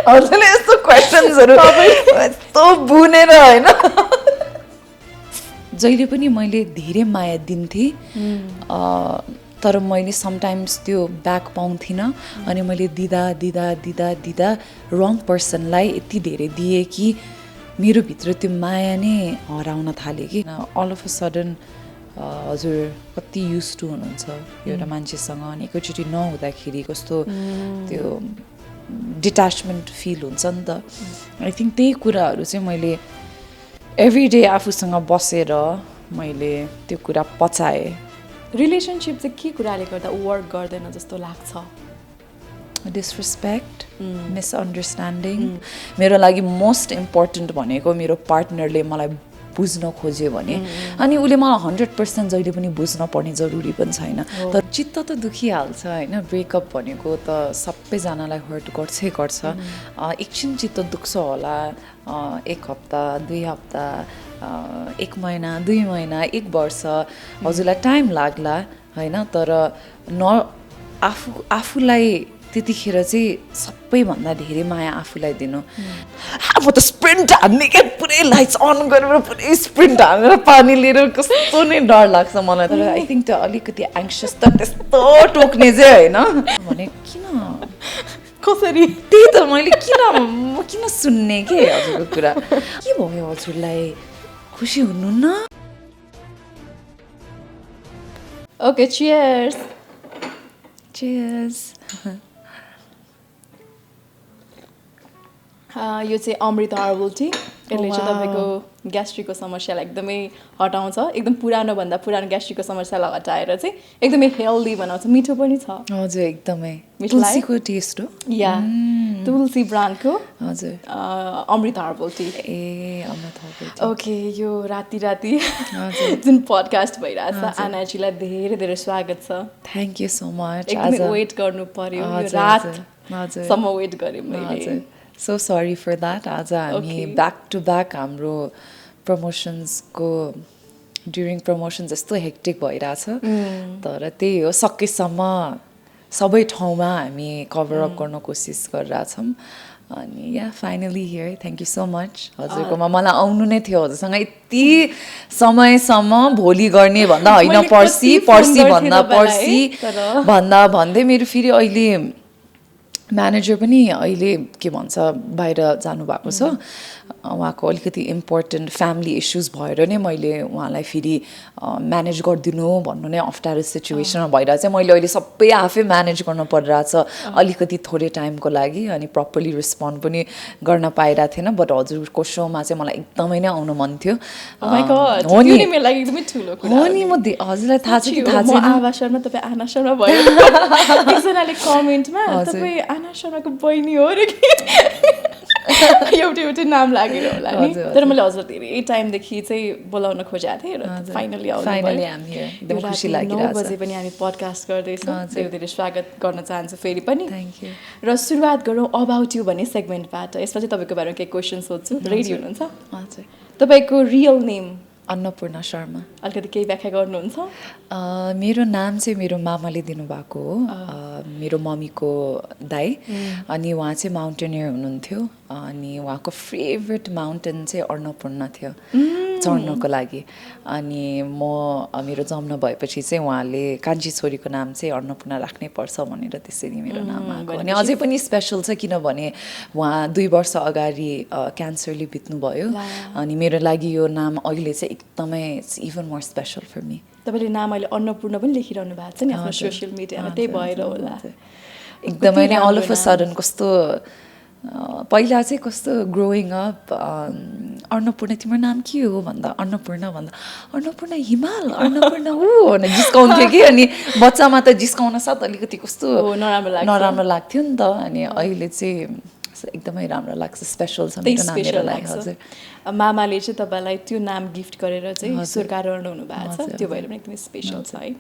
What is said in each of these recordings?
हजुरले यस्तो क्वेसन्सहरू यस्तो बुनेर होइन जहिले पनि मैले धेरै माया दिन्थेँ तर मैले समटाइम्स त्यो ब्याक पाउँथिनँ अनि मैले दिँदा दिँदा दिँदा दिँदा रङ पर्सनलाई यति धेरै दिएँ कि मेरो भित्र त्यो माया नै हराउन थाल्यो कि अल अफ अ सडन हजुर कति युज टु हुनुहुन्छ एउटा मान्छेसँग अनि एकैचोटि नहुँदाखेरि कस्तो त्यो डिट्याचमेन्ट फिल हुन्छ नि त आई थिङ्क त्यही कुराहरू चाहिँ मैले एभ्री डे आफूसँग बसेर मैले त्यो कुरा पचाएँ रिलेसनसिप चाहिँ के कुराले गर्दा वर्क गर्दैन जस्तो लाग्छ डिसरेस्पेक्ट मिसअन्डरस्ट्यान्डिङ मेरो लागि मोस्ट इम्पोर्टेन्ट भनेको मेरो पार्टनरले मलाई बुझ्न खोज्यो भने अनि उसले मलाई 100% जहिले पनि बुझ्न पर्ने जरुरी पनि छैन तर चित्त त दुखिहाल्छ होइन ब्रेकअप भनेको त सबैजनालाई हर्ट गर्छै गर्छ एकछिन चित्त दुख्छ होला 1 हप्ता 2 हप्ता 1 महिना 2 महिना 1 वर्ष हजुरलाई टाइम लाग्ला होइन तर आफूलाई त्यतिखेर चाहिँ सबैभन्दा धेरै माया आफूलाई दिनु म त स्प्रिन्ट हान्ने क्या पुरै लाइट्स अन गरेर पुरै स्प्रिन्ट हानेर पानी लिएर कस्तो नै डर लाग्छ मलाई तर आई थिङ्क त्यो अलिकति एङ्सियस त त्यस्तो टोक्ने चाहिँ होइन भने किन कसरी त्यही त मैले किन सुन्ने के हजुरको कुरा के भयो हजुरलाई खुसी हुनुहुन्न ओके चियर्स चियर्स यो चाहिँ अमृत हर्बल टी यसले चाहिँ तपाईँको ग्यास्ट्रिकको समस्यालाई एकदमै हटाउँछ एकदम पुरानो ग्यास्ट्रिकको समस्यालाई हटाएर चाहिँ एकदमै हेल्दी बनाउँछ मिठो पनि छ हजुर एकदमै तुलसीको टेस्ट हो या तुलसी ब्रान्डको हजुर अमृत हर्बल टी ए अमृत हर्बल ओके यो राति जुन पडकास्ट भइरहेछ आनाजीलाई धेरै धेरै स्वागत छ थ्याङ्क यू सो मच एकदमै वेट गर्नु पर्यो यो रातसम्म वेट गरेँ मैले सो सरी फर द्याट आज हामी ब्याक टु ब्याक हाम्रो प्रमोसन्सको ड्युरिङ प्रमोसन्स यस्तो हेक्टिक भइरहेछ तर त्यही हो सकेसम्म सबै ठाउँमा हामी कभर अप गर्न कोसिस गरिरहेछौँ अनि या finally here thank you so much हजुरकोमा मलाई आउनु नै थियो हजुरसँग यति समयसम्म भोलि गर्ने भन्दा होइन पर्सि भन्दा भन्दै मेरो फेरि अहिले म्यानेजर पनि अहिले के भन्छ बाहिर जानुभएको छ उहाँको अलिकति इम्पोर्टेन्ट फ्यामिली इस्युज भएर नै मैले उहाँलाई फेरि म्यानेज गरिदिनु भन्नु नै अप्ठ्यारो सिचुएसनमा भइरहेको चाहिँ मैले अहिले सबै आफै म्यानेज गर्न परिरहेछ अलिकति थोरै टाइमको लागि अनि प्रपरली रेस्पोन्ड पनि गर्न पाइरहेको थिएन बट हजुरको सोमा चाहिँ मलाई एकदमै नै आउनु मन थियो हो नि म हजुरलाई थाहा छ कि थाहा छैन आवा शर्मा तपाईँ आना शर्मा भयो एकजनाले कमेन्टमा तपाईँ आना शर्माको बहिनी हो र कि एउटै नाम लागेर होला नि तर मैले हजुर धेरै टाइमदेखि चाहिँ बोलाउन खोजेको थिएँ र फाइनली एकदम खुसी लागिरहेको 9 बजे पनि हामी पडकास्ट गर्दैछौँ धेरै धेरै स्वागत गर्न चाहन्छु फेरि पनि थ्याङ्क यू र सुरुवात गरौँ अबाउट यु भन्ने सेगमेन्टबाट यसमा चाहिँ तपाईँको बारेमा केही क्वेसन सोध्छु रेडी हुनुहुन्छ हजुर तपाईँको रियल नेम अन्नपूर्ण शर्मा अलिकति केही व्याख्या गर्नुहुन्छ मेरो नाम चाहिँ मेरो मामाले दिनुभएको हो मेरो मम्मीको दाइ अनि उहाँ चाहिँ माउन्टेनियर हुनुहुन्थ्यो अनि उहाँको फेभरेट माउन्टेन चाहिँ अन्नपूर्ण थियो चढ्नको लागि अनि मेरो जन्म भएपछि चाहिँ उहाँले कान्छी छोरीको नाम चाहिँ अन्नपूर्ण राख्नै पर्छ भनेर त्यसरी मेरो नाम आएको अनि अझै पनि स्पेसल छ किनभने उहाँ 2 वर्ष अगाडि क्यान्सरले बित्नुभयो अनि मेरो लागि यो नाम अहिले चाहिँ एकदमै even more special for me तपाईँले नाम अहिले अन्नपूर्ण पनि लेखिरहनु भएको छ नि आफ्नो सोसियल मिडियामा त्यही भएर होला एकदमै नै अल अफ अ सडन कस्तो पहिला चाहिँ कस्तो ग्रोइङ अप अन्नपूर्ण तिम्रो नाम के हो भन्दा अन्नपूर्ण हिमाल अन्नपूर्ण भनेर जिस्काउँथ्यो कि अनि बच्चामा त जिस्काउन साथ अलिकति कस्तो नराम्रो लाग्थ्यो नि त अनि अहिले चाहिँ एकदमै राम्रो लाग्छ स्पेसल छ मेरो नाम मेरो लागि हजुर मामाले चाहिँ तपाईँलाई त्यो नाम गिफ्ट गरेर चाहिँ स्वीकारण हुनुभएको छ त्यो भएर पनि एकदमै स्पेसल छ है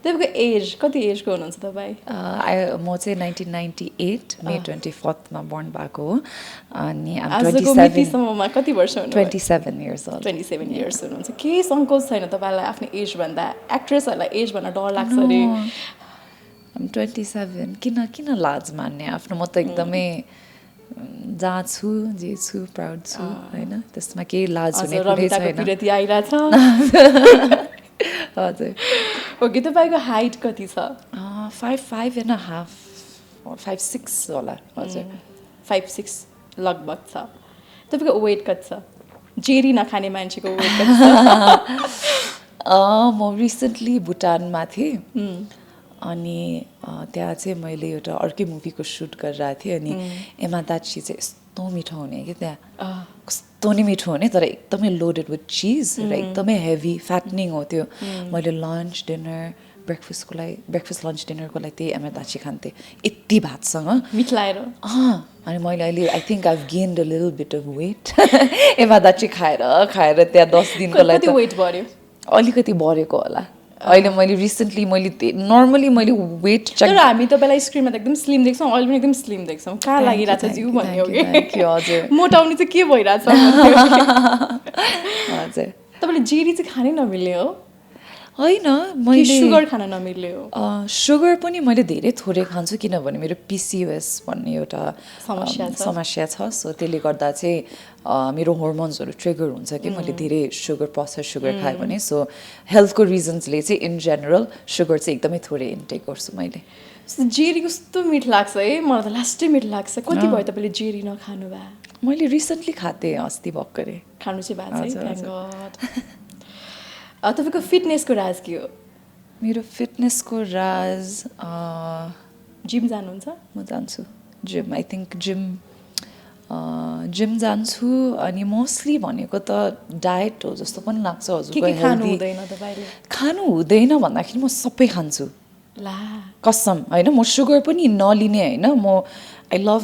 तपाईँको एज कति एजको हुनुहुन्छ तपाईँ म चाहिँ 1998 मे 24 मा बोर्न भएको हो अनि आजको कति वर्ष हुनुहुन्छ 27 इयर्स ओल्ड 27 इयर्स हुनुहुन्छ केही सङ्कोच छैन तपाईँलाई आफ्नो एज भन्दा एक्ट्रेसहरूलाई एज भन्न डर लाग्छ अरे 27 किन लाज मान्ने आफ्नो म त एकदमै जहाँ छु जे छु प्राउड छु होइन त्यसमा केही लाज हुने कुरै रमिताको छैन पिरती आइरहेछ हजुर ओके तपाईँको हाइट कति छ 5.5.5 5.6 होला हजुर 5'6" लगभग छ तपाईँको वेट कति छ जेरी नखाने मान्छेको वेट कति छ म रिसेन्टली भुटानमा थिएँ अनि त्यहाँ चाहिँ मैले एउटा अर्कै मुभीको सुट गरिरहेको थिएँ अनि एमा दाची चाहिँ यस्तो मिठो हुने कि त्यहाँ कस्तो नै मिठो हुने तर एकदमै लोडेड विथ चिज र एकदमै हेभी फ्याटनिङ हो त्यो मैले लन्च डिनर ब्रेकफास्ट लन्च डिनरको लागि त्यही एमा दाची खान्थेँ यति भातसँग मिठलाएर अनि मैले अहिले I think I've gained a little bit of weight ema datshi खाएर त्यहाँ 10 दिनको लागि वेट बढ्यो अलिकति बढेको होला अहिले मैले रिसेन्टली नर्मली मैले वेट चेक तर हामी तपाईँलाई स्क्रिनमा त एकदम स्लिम देख्छौँ अहिले पनि एकदम स्लिम देख्छौँ कहाँ लागिरहेछ जिउ भन्ने हो कि हजुर मोटाउने चाहिँ के भइरहेछ हजुर तपाईँले जेरी चाहिँ खानै नमिल्ने हो होइन मैले सुगर खान नमिल्ने हो सुगर पनि मैले धेरै थोरै खान्छु किनभने मेरो पिसिओएस भन्ने एउटा समस्या छ सो त्यसले गर्दा चाहिँ मेरो हर्मोन्सहरू ट्रिगर हुन्छ कि मैले धेरै प्रोसेस सुगर खाएँ भने सो हेल्थको रिजन्सले चाहिँ इन जेनरल सुगर चाहिँ एकदमै थोरै इन्टेक गर्छु मैले जेरी कस्तो मिठो लाग्छ है मलाई त लास्टै मिठो लाग्छ कति भयो तपाईँले जेरी नखानु भए मैले रिसेन्टली खाँथेँ अस्ति भर्खरै खानु चाहिँ भएको तपाईँको फिटनेसको राज के हो मेरो फिटनेसको राज जिम जानुहुन्छ म जान्छु जिम आई थिङ्क जिम जान्छु अनि मोस्टली भनेको त डायट हो जस्तो पनि लाग्छ हजुरको खानु हुँदैन भन्दाखेरि म सबै खान्छु ला कसम होइन म सुगर पनि नलिने होइन म आई लभ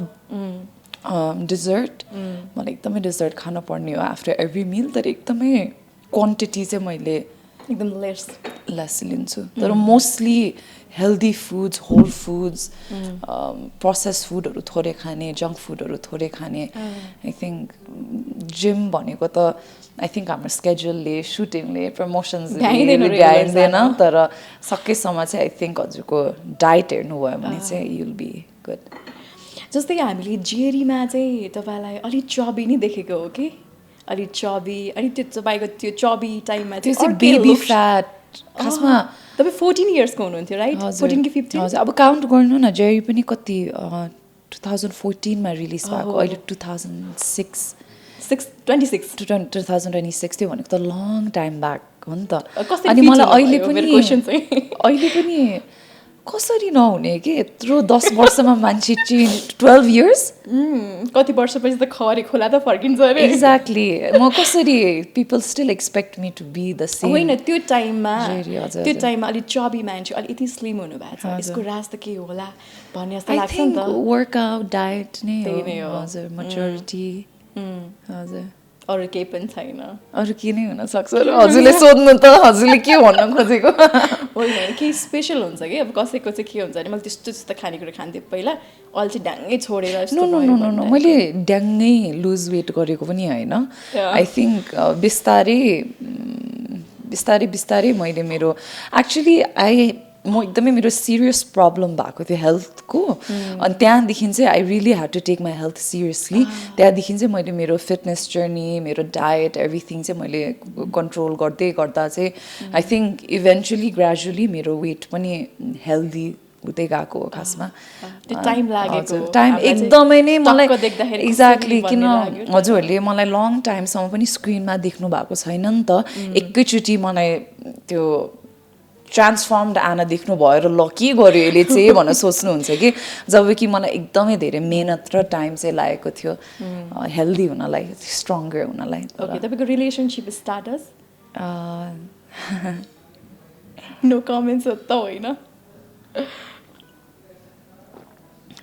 डिजर्ट मलाई एकदमै डिजर्ट खानु पर्ने हो आफ्टर एभ्री मिल तर एकदमै क्वान्टिटी चाहिँ मैले एकदम लेस लिन्छु तर mostly healthy foods whole foods process फुडहरू थोरै खाने जङ्क फुडहरू थोरै खाने आई थिङ्क जिम भनेको त आई थिङ्क हाम्रो स्केड्युलले सुटिङले प्रमोसन्सले भ्याइँदैन तर सकेसम्म चाहिँ आई थिङ्क हजुरको डाइट हेर्नुभयो भने चाहिँ युल बी गुड जस्तै हामीले जेरीमा चाहिँ तपाईँलाई अलिक चबी नै देखेको हो कि अलिक चबी अनि त्यो तपाईँको त्यो चबी टाइममा चाहिँ बेबी फ्याट खासमा तपाईँ 14 इयर्सको हुनुहुन्थ्यो राइट 14 कि 15 हजुर अब काउन्ट गर्नु न जेरी पनि कति 2014 मा रिलिज भएको अहिले 2026 थियो भनेको त लङ टाइम ब्याक हो नि त अनि मलाई अहिले पनि कसरी नहुने कि यत्रो 10 वर्षमा मान्छे चेन्ज 12 इयर्स कति वर्षपछि त खरे खोला त फर्किन्छ अरे एक्ज्याक्टली म कसरी people still expect me to be the same होइन त्यो टाइममा अलिक चबी मान्छे अलिक यति स्लिम हुनु भएको छ यसको राज त के होला भन्ने जस्तो लाग्छ नि त वर्कआउट डायट नै हो हजुर म्याच्योरिटी हजुर अरू केही पनि छैन अरू के नै हुनसक्छ र हजुरले सोध्नु त हजुरले के भन्न खोजेको होइन केही स्पेसल हुन्छ कि अब कसैको चाहिँ के हुन्छ भने मैले त्यस्तो खानेकुरा खान्थेँ पहिला अहिले चाहिँ ड्याङ्गै छोडेर नो मैले ड्याङ्गै लुज वेट गरेको पनि होइन आई थिङ्क बिस्तारै मैले मेरो एक्चुली म एकदमै मेरो सिरियस प्रब्लम भएको थियो हेल्थको अनि त्यहाँदेखि चाहिँ I really had to take my health seriously त्यहाँदेखि चाहिँ मैले मेरो फिटनेस जर्नी मेरो डायट एभ्रिथिङ चाहिँ मैले कन्ट्रोल गर्दै गर्दा चाहिँ आई थिङ्क इभेन्चुली ग्रेजुअली मेरो वेट पनि हेल्दी हुँदै गएको हो खासमा टाइम एकदमै नै मलाई एक्ज्याक्टली किन हजुरहरूले मलाई लङ टाइमसम्म पनि स्क्रिनमा देख्नु भएको छैन नि त एकैचोटि मलाई त्यो ट्रान्सफर्मड आना देख्नु भयो र ल के गर्यो यसले चाहिँ भनेर सोच्नुहुन्छ कि जब कि मलाई एकदमै धेरै मेहनत र टाइम चाहिँ लागेको थियो हेल्दी हुनलाई स्ट्रङ्गर हुनलाई तपाईँको रिलेसनसिप स्टाटस नो कमेन्ट्स त होइन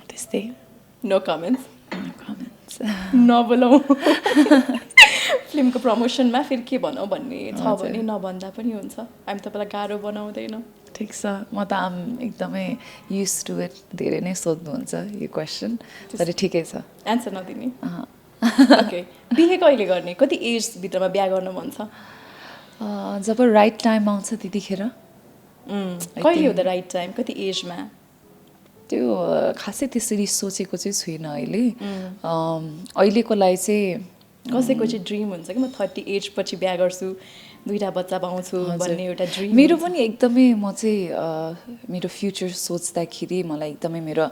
त्यस्तै नो कमेन्ट्स नबोलाउँ फिल्मको प्रमोसनमा फेरि के भनौँ भन्ने छ भने नभन्दा पनि हुन्छ हामी तपाईँलाई गाह्रो बनाउँदैनौँ ठिक छ म त एकदमै युज टु इट धेरै नै सोध्नुहुन्छ यो क्वेसन तर ठिकै छ एन्सर नदिने ओके बिहे कहिले गर्ने कति एजभित्रमा बिहा गर्न मन छ जब राइट टाइम आउँछ त्यतिखेर कहिले हो द राइट टाइम कति एजमा त्यो खासै त्यसरी सोचेको चाहिँ छुइनँ अहिले अहिलेको लागि चाहिँ कसैको चाहिँ ड्रिम हुन्छ कि म 30 एज पछि बिहा गर्छु 2टा बच्चा पाउँछु भन्ने एउटा ड्रिम मेरो पनि एकदमै म चाहिँ मेरो फ्युचर सोच्दाखेरि मलाई एकदमै मेरो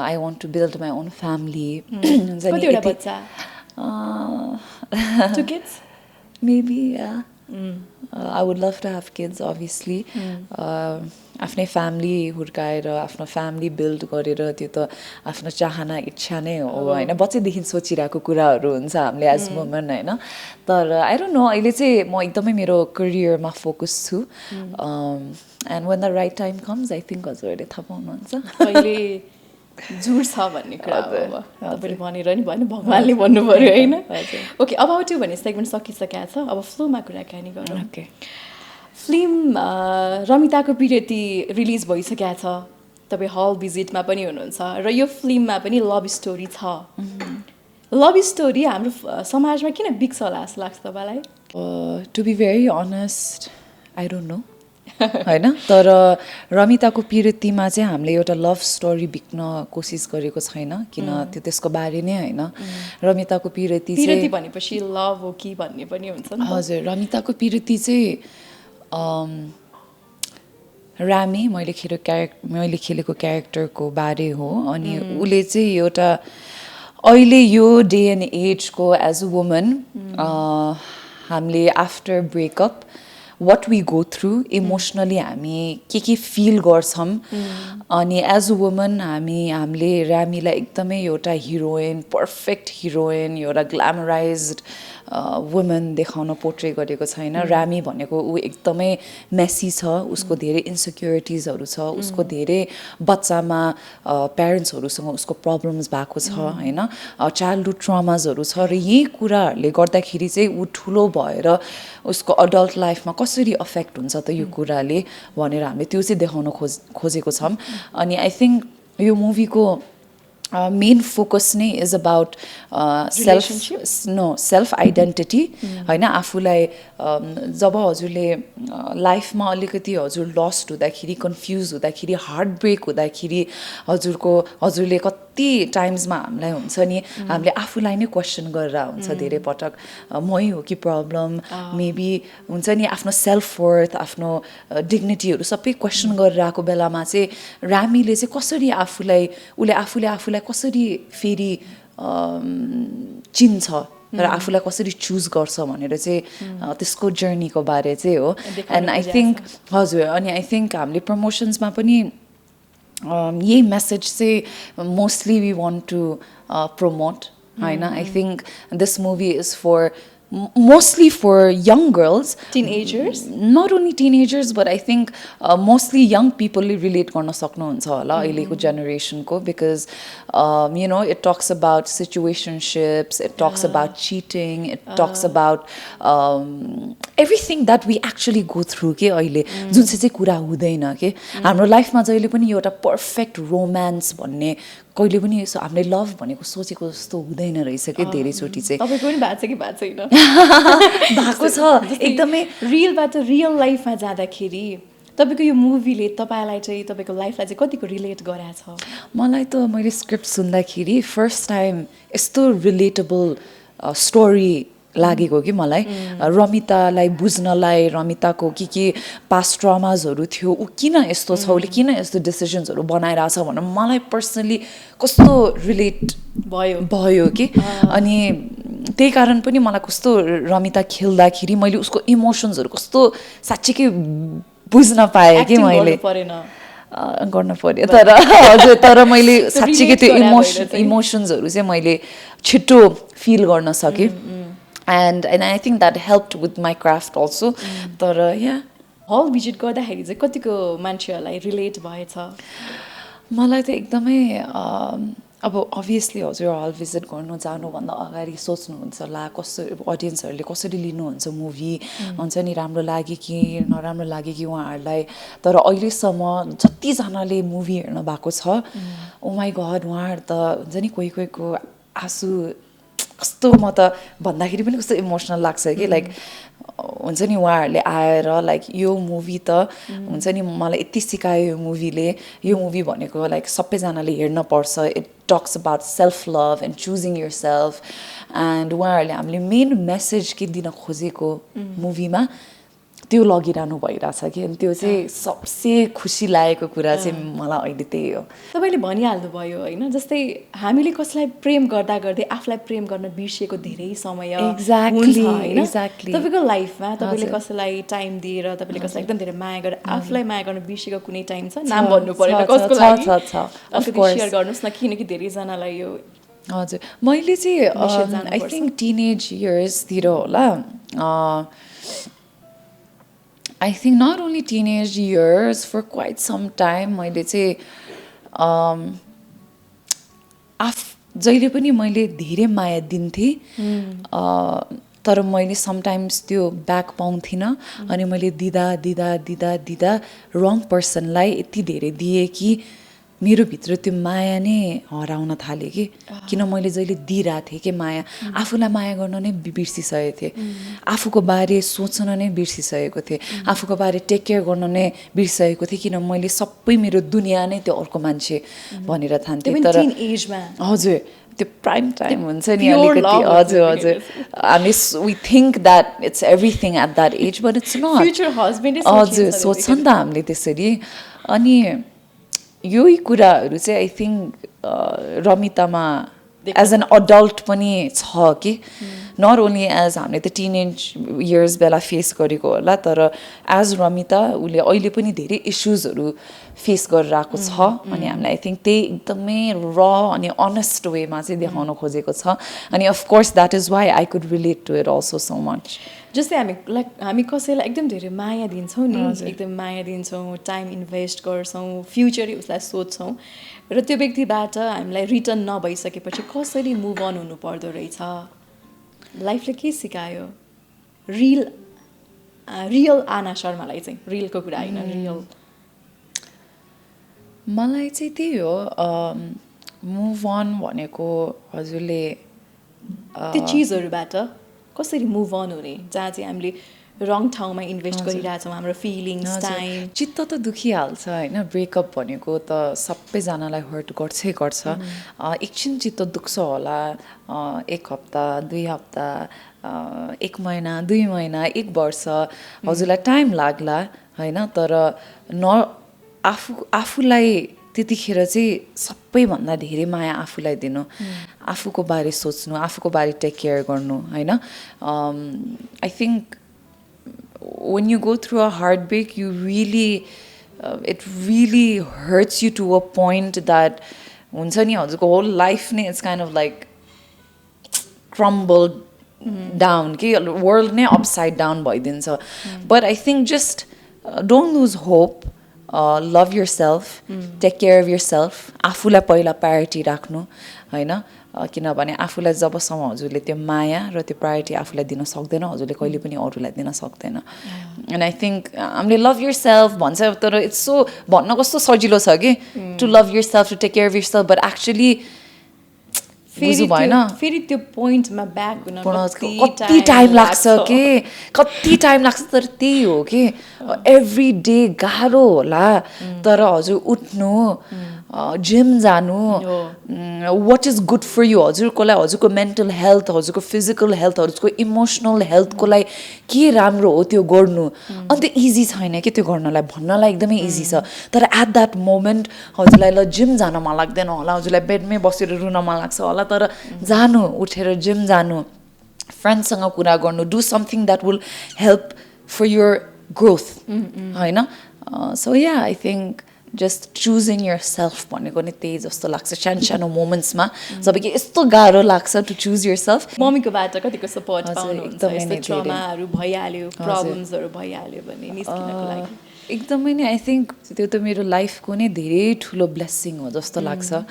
I want to build my own family कतिवटा बच्चा 2 kids maybe yeah I would love to have kids obviously आफ्नै फ्यामिली हुर्काएर आफ्नो फ्यामिली बिल्ड गरेर त्यो त आफ्नो चाहना इच्छा नै हो होइन बच्चैदेखि सोचिरहेको कुराहरू हुन्छ हामीले एज वुमन होइन तर आई डोन्ट नो अहिले चाहिँ म एकदमै मेरो करियरमा फोकस छु and when the right time comes I think हजुरहरूले थाहा पाउनुहुन्छ अहिले जुड छ भन्ने कुरा हो तपाईँले भनेर नि भन्नु भगवान्ले भन्नु पऱ्यो होइन ओके अबाउट यु भन्ने सेगमेन्ट सकिसकेको छ अब फ्लोमा कुराकानी गरौँ ओके फिल्म रमिताको पिरेती रिलिज भइसकेको छ तपाईँ हल भिजिटमा पनि हुनुहुन्छ र यो फिल्ममा पनि लभ स्टोरी छ लभ स्टोरी हाम्रो समाजमा किन बिग्छ होला जस्तो लाग्छ तपाईँलाई to be very honest I don't know होइन तर रमिताको पिरतीमा चाहिँ हामीले एउटा लभ स्टोरी बिक्न कोसिस गरेको छैन किन त्यो त्यसको बारे नै होइन रमिताको पिरती भनेपछि लभ हो कि भन्ने पनि हुन्छ हजुर रमिताको पिरती चाहिँ रामी मैले खेलेको क्यारेक्टरको बारे हो अनि उसले चाहिँ एउटा अहिले यो डे एन्ड एजको एज अ वुमन हामीले after breakup what we go through emotionally हामी के फिल गर्छौँ अनि एज अ वुमन हामीले रामीलाई एकदमै एउटा हिरोइन पर्फेक्ट हिरोइन एउटा ग्ल्यामराइज्ड वुमन देखाउन पोर्ट्रे गरेको छैन रामी भनेको ऊ एकदमै मेसी छ उसको धेरै इन्सेक्युरिटिजहरू छ उसको धेरै बच्चामा प्यारेन्ट्सहरूसँग उसको प्रब्लम्स भएको छ होइन चाइल्डहुड ट्रमाजहरू छ र यही कुराहरूले गर्दाखेरि चाहिँ ऊ ठुलो भएर उसको अडल्ट लाइफमा कसरी अफेक्ट हुन्छ त यो कुराले भनेर हामीले त्यो चाहिँ देखाउन खोजेको छौँ अनि आई थिङ्क यो मुभीको मेन फोकस नै इज अबाउट सेल्फ आइडेन्टिटी होइन आफूलाई जब हजुरले लाइफमा अलिकति हजुर लस्ट हुँदाखेरि कन्फ्युज हुँदाखेरि हार्ट ब्रेक हुँदाखेरि हजुरले कति टाइम्समा हामीलाई हुन्छ नि हामीले आफूलाई नै क्वेसन गरेर हुन्छ धेरै पटक मै हो कि प्रब्लम मेबी हुन्छ नि आफ्नो सेल्फ वर्थ आफ्नो डिग्निटीहरू सबै क्वेसन गरेर आएको बेलामा चाहिँ रामीले चाहिँ कसरी उसले आफूलाई कसरी फेरि चिन्छ र आफूलाई कसरी चुज गर्छ भनेर चाहिँ त्यसको जर्नीको बारे चाहिँ हो एन्ड आई थिङ्क हजुर अनि आई थिङ्क हामीले प्रमोसन्समा पनि यही मेसेज चाहिँ mostly we want to promote होइन I think this movie is for mostly for young girls, teenagers, not only teenagers but I think mostly young people relate गर्न सक्नुहुन्छ होला अहिलेको generationको because you know it talks about situationships, it talks about cheating, it talks about everything that we actually go through के अहिले जुन चाहिँ कुरा हुँदैन के हाम्रो लाइफमा जहिले पनि एउटा पर्फेक्ट रोमान्स भन्ने कहिले पनि हामीले लभ भनेको सोचेको जस्तो हुँदैन रहेछ कि धेरैचोटि चाहिँ तपाईँको पनि भएको छ कि भएको छैन भएको छ एकदमै रियलबाट रियल लाइफमा जाँदाखेरि तपाईँको यो मुभीले तपाईँलाई चाहिँ तपाईँको लाइफलाई चाहिँ कतिको रिलेट गराएको छ मलाई त मैले स्क्रिप्ट सुन्दाखेरि फर्स्ट टाइम यस्तो रिलेटेबल स्टोरी लागेको कि मलाई रमितालाई बुझ्नलाई रमिताको के पास्ट ट्रमाजहरू थियो ऊ किन यस्तो छ उसले किन यस्तो डिसिजन्सहरू बनाइरहेछ भनेर मलाई पर्सनली कस्तो रिलेट भयो कि अनि त्यही कारण पनि मलाई कस्तो रमिता खेल्दाखेरि मैले उसको इमोसन्सहरू कस्तो साँच्चीकै बुझ्न पाएँ कि मैले गर्न पर्यो तर हजुर तर मैले साँच्चीकै त्यो इमोसन्सहरू चाहिँ मैले छिट्टो फिल गर्न सकेँ and I think that helped with my craft also तर yeah हल भिजिट गर्दाखेरि चाहिँ कतिको मान्छेहरूलाई रिलेट भएछ मलाई त एकदमै अब अभियसली हजुर हल भिजिट गर्नु जानुभन्दा अगाडि सोच्नुहुन्छ ला कसरी अडियन्सहरूले कसरी लिनुहुन्छ मुभी हुन्छ नि राम्रो लाग्यो कि नराम्रो लाग्यो कि उहाँहरूलाई तर अहिलेसम्म जतिजनाले मुभी हेर्नु भएको छ ओ माई गड उहाँहरू त हुन्छ नि कोहीको आँसु कस्तो म त भन्दाखेरि पनि कस्तो इमोसनल लाग्छ कि लाइक हुन्छ नि उहाँहरूले आएर लाइक यो मुभी त हुन्छ नि मलाई यति सिकायो यो मुभीले यो मुभी भनेको लाइक सबैजनाले हेर्न पर्छ it talks about self love and choosing yourself and उहाँहरूले हामीले मेन मेसेज के दिन खोजेको मुभीमा त्यो लगिरहनु भइरहेछ कि अनि त्यो चाहिँ सबसे खुसी लागेको कुरा चाहिँ मलाई अहिले त्यही हो तपाईँले भनिहाल्नु भयो होइन जस्तै हामीले कसैलाई प्रेम गर्दा गर्दै आफूलाई प्रेम गर्न बिर्सिएको धेरै समय हुन्छ होइन तपाईँको लाइफमा तपाईँले कसैलाई टाइम दिएर तपाईँले कसैलाई एकदम धेरै माया गरेर आफूलाई माया गर्न बिर्सेको कुनै टाइम छ नाम भन्नु परेन कसको लागि सेयर गर्नुहोस् न किनकि धेरैजनालाई यो हजुर मैले चाहिँ आई थिङ्क टिनेज इयर्सतिर होला I think not only teenage years, for quite some time, मैले चाहिँ जहिले पनि मैले धेरै माया दिन्थेँ तर मैले समटाइम्स त्यो ब्याक पाउँथिनँ अनि मैले दिँदा रङ पर्सनलाई यति धेरै दिएँ कि मेरो भित्र त्यो माया नै हराउन थाल्यो कि किन मैले जहिले दिइरहेको थिएँ कि माया आफूलाई माया गर्न नै बिर्सिसकेको थिएँ आफूको बारे सोच्न नै बिर्सिसकेको थिएँ आफूको बारे टेक केयर गर्न नै बिर्सिसकेको थिएँ किन मैले सबै मेरो दुनियाँ नै त्यो अर्को मान्छे भनेर ठान्थेँ तर हजुर त्यो प्राइम टाइम हुन्छ नि अलिकति हजुर हामी we think that it's everything at that age but it's not हजुर सोध्छ नि त हामीले त्यसरी अनि यही कुराहरू चाहिँ आई थिङ्क रमितामा एज एन अडल्ट पनि छ कि नट ओन्ली एज हामीले त टिनेज इयर्स बेला फेस गरेको होला तर एज रमिता उसले अहिले पनि धेरै इस्युजहरू फेस गरेर आएको छ अनि हामीलाई आई थिङ्क त्यही एकदमै र अनि अनेस्ट वेमा चाहिँ देखाउन खोजेको छ अनि of course that is why I could relate to it also so much जस्तै हामी कसैलाई एकदम धेरै माया दिन्छौँ नि एकदम माया दिन्छौँ टाइम इन्भेस्ट गर्छौँ फ्युचरै उसलाई सोध्छौँ र त्यो व्यक्तिबाट हामीलाई रिटर्न नभइसकेपछि कसरी मुभ अन हुनु पर्दो रहेछ लाइफले के सिकायो रियल आना शर्मालाई चाहिँ रियलको कुरा होइन रियल मलाई चाहिँ त्यही हो मुभ अन भनेको हजुरले त्यो चिजहरूबाट कसरी मुभ अन हुने जहाँ चाहिँ हामीले रङ ठाउँमा इन्भेस्ट गरिरहेछौँ हाम्रो फिलिङ्स टाइम चित्त त दुखिहाल्छ होइन ब्रेकअप भनेको त सबैजनालाई हर्ट गर्छै गर्छ एकछिन चित्त दुख्छ होला 1 हप्ता 2 हप्ता 1 महिना 2 महिना 1 वर्ष हजुरलाई टाइम लाग्ला होइन तर आफूलाई त्यतिखेर चाहिँ सबैभन्दा धेरै माया आफूलाई दिनु आफूको बारे सोच्नु आफूको बारे टेक केयर गर्नु होइन I think when you go through a heartbreak you really it really hurts you to a point that हुन्छ नि हजुरको whole life नै it's kind of like crumbled down कि world नै upside down भइदिन्छ but I think just don't lose hope love yourself take care of yourself आफूलाई पहिला priority राख्नु होइन किनभने आफूलाई जबसम्म हजुरले त्यो माया र त्यो प्रायोरिटी आफूलाई दिन सक्दैन हजुरले कहिले पनि अरूलाई दिन सक्दैन एन्ड आई थिङ्क हामीले लभ यर सेल्फ भन्छ तर इट्स सो भन्न कस्तो सजिलो छ कि to love yourself to take care of yourself but actually फेरि त्यो पोइन्टमा ब्याक हुन कति टाइम लाग्छ कि कति टाइम लाग्छ तर त्यही हो कि एभ्री डे गाह्रो होला तर हजुर उठ्नु जिम जानु what is good for you हजुरको लागि हजुरको मेन्टल हेल्थ हजुरको फिजिकल हेल्थ हजुरको इमोसनल हेल्थको लागि के राम्रो हो त्यो गर्नु अन्त इजी छैन कि त्यो गर्नलाई भन्नलाई एकदमै इजी छ तर एट द्याट मोमेन्ट हजुरलाई ल जिम जान मन लाग्दैन होला हजुरलाई बेडमै बसेर रुन मन लाग्छ होला तर जानु उठेर जिम जानु फ्रेन्डसँग कुरा गर्नु do something that will help for your growth होइन so yeah I think just choosing yourself भनेको नि त्यही जस्तो लाग्छ सानो मोमेन्ट्समा जब कि यस्तो गाह्रो लाग्छ टु चुज योरसेल्फ मम्मीकोबाट कतिको सपोर्ट पाउनुहुन्छ यस्तो ट्रमाहरू भइहाल्यो प्रब्लम्सहरू भइहाल्यो भने निस्किनको लागि एकदमै नै आई थिङ्क त्यो त मेरो लाइफको नै धेरै ठुलो ब्लेसिङ हो जस्तो लाग्छ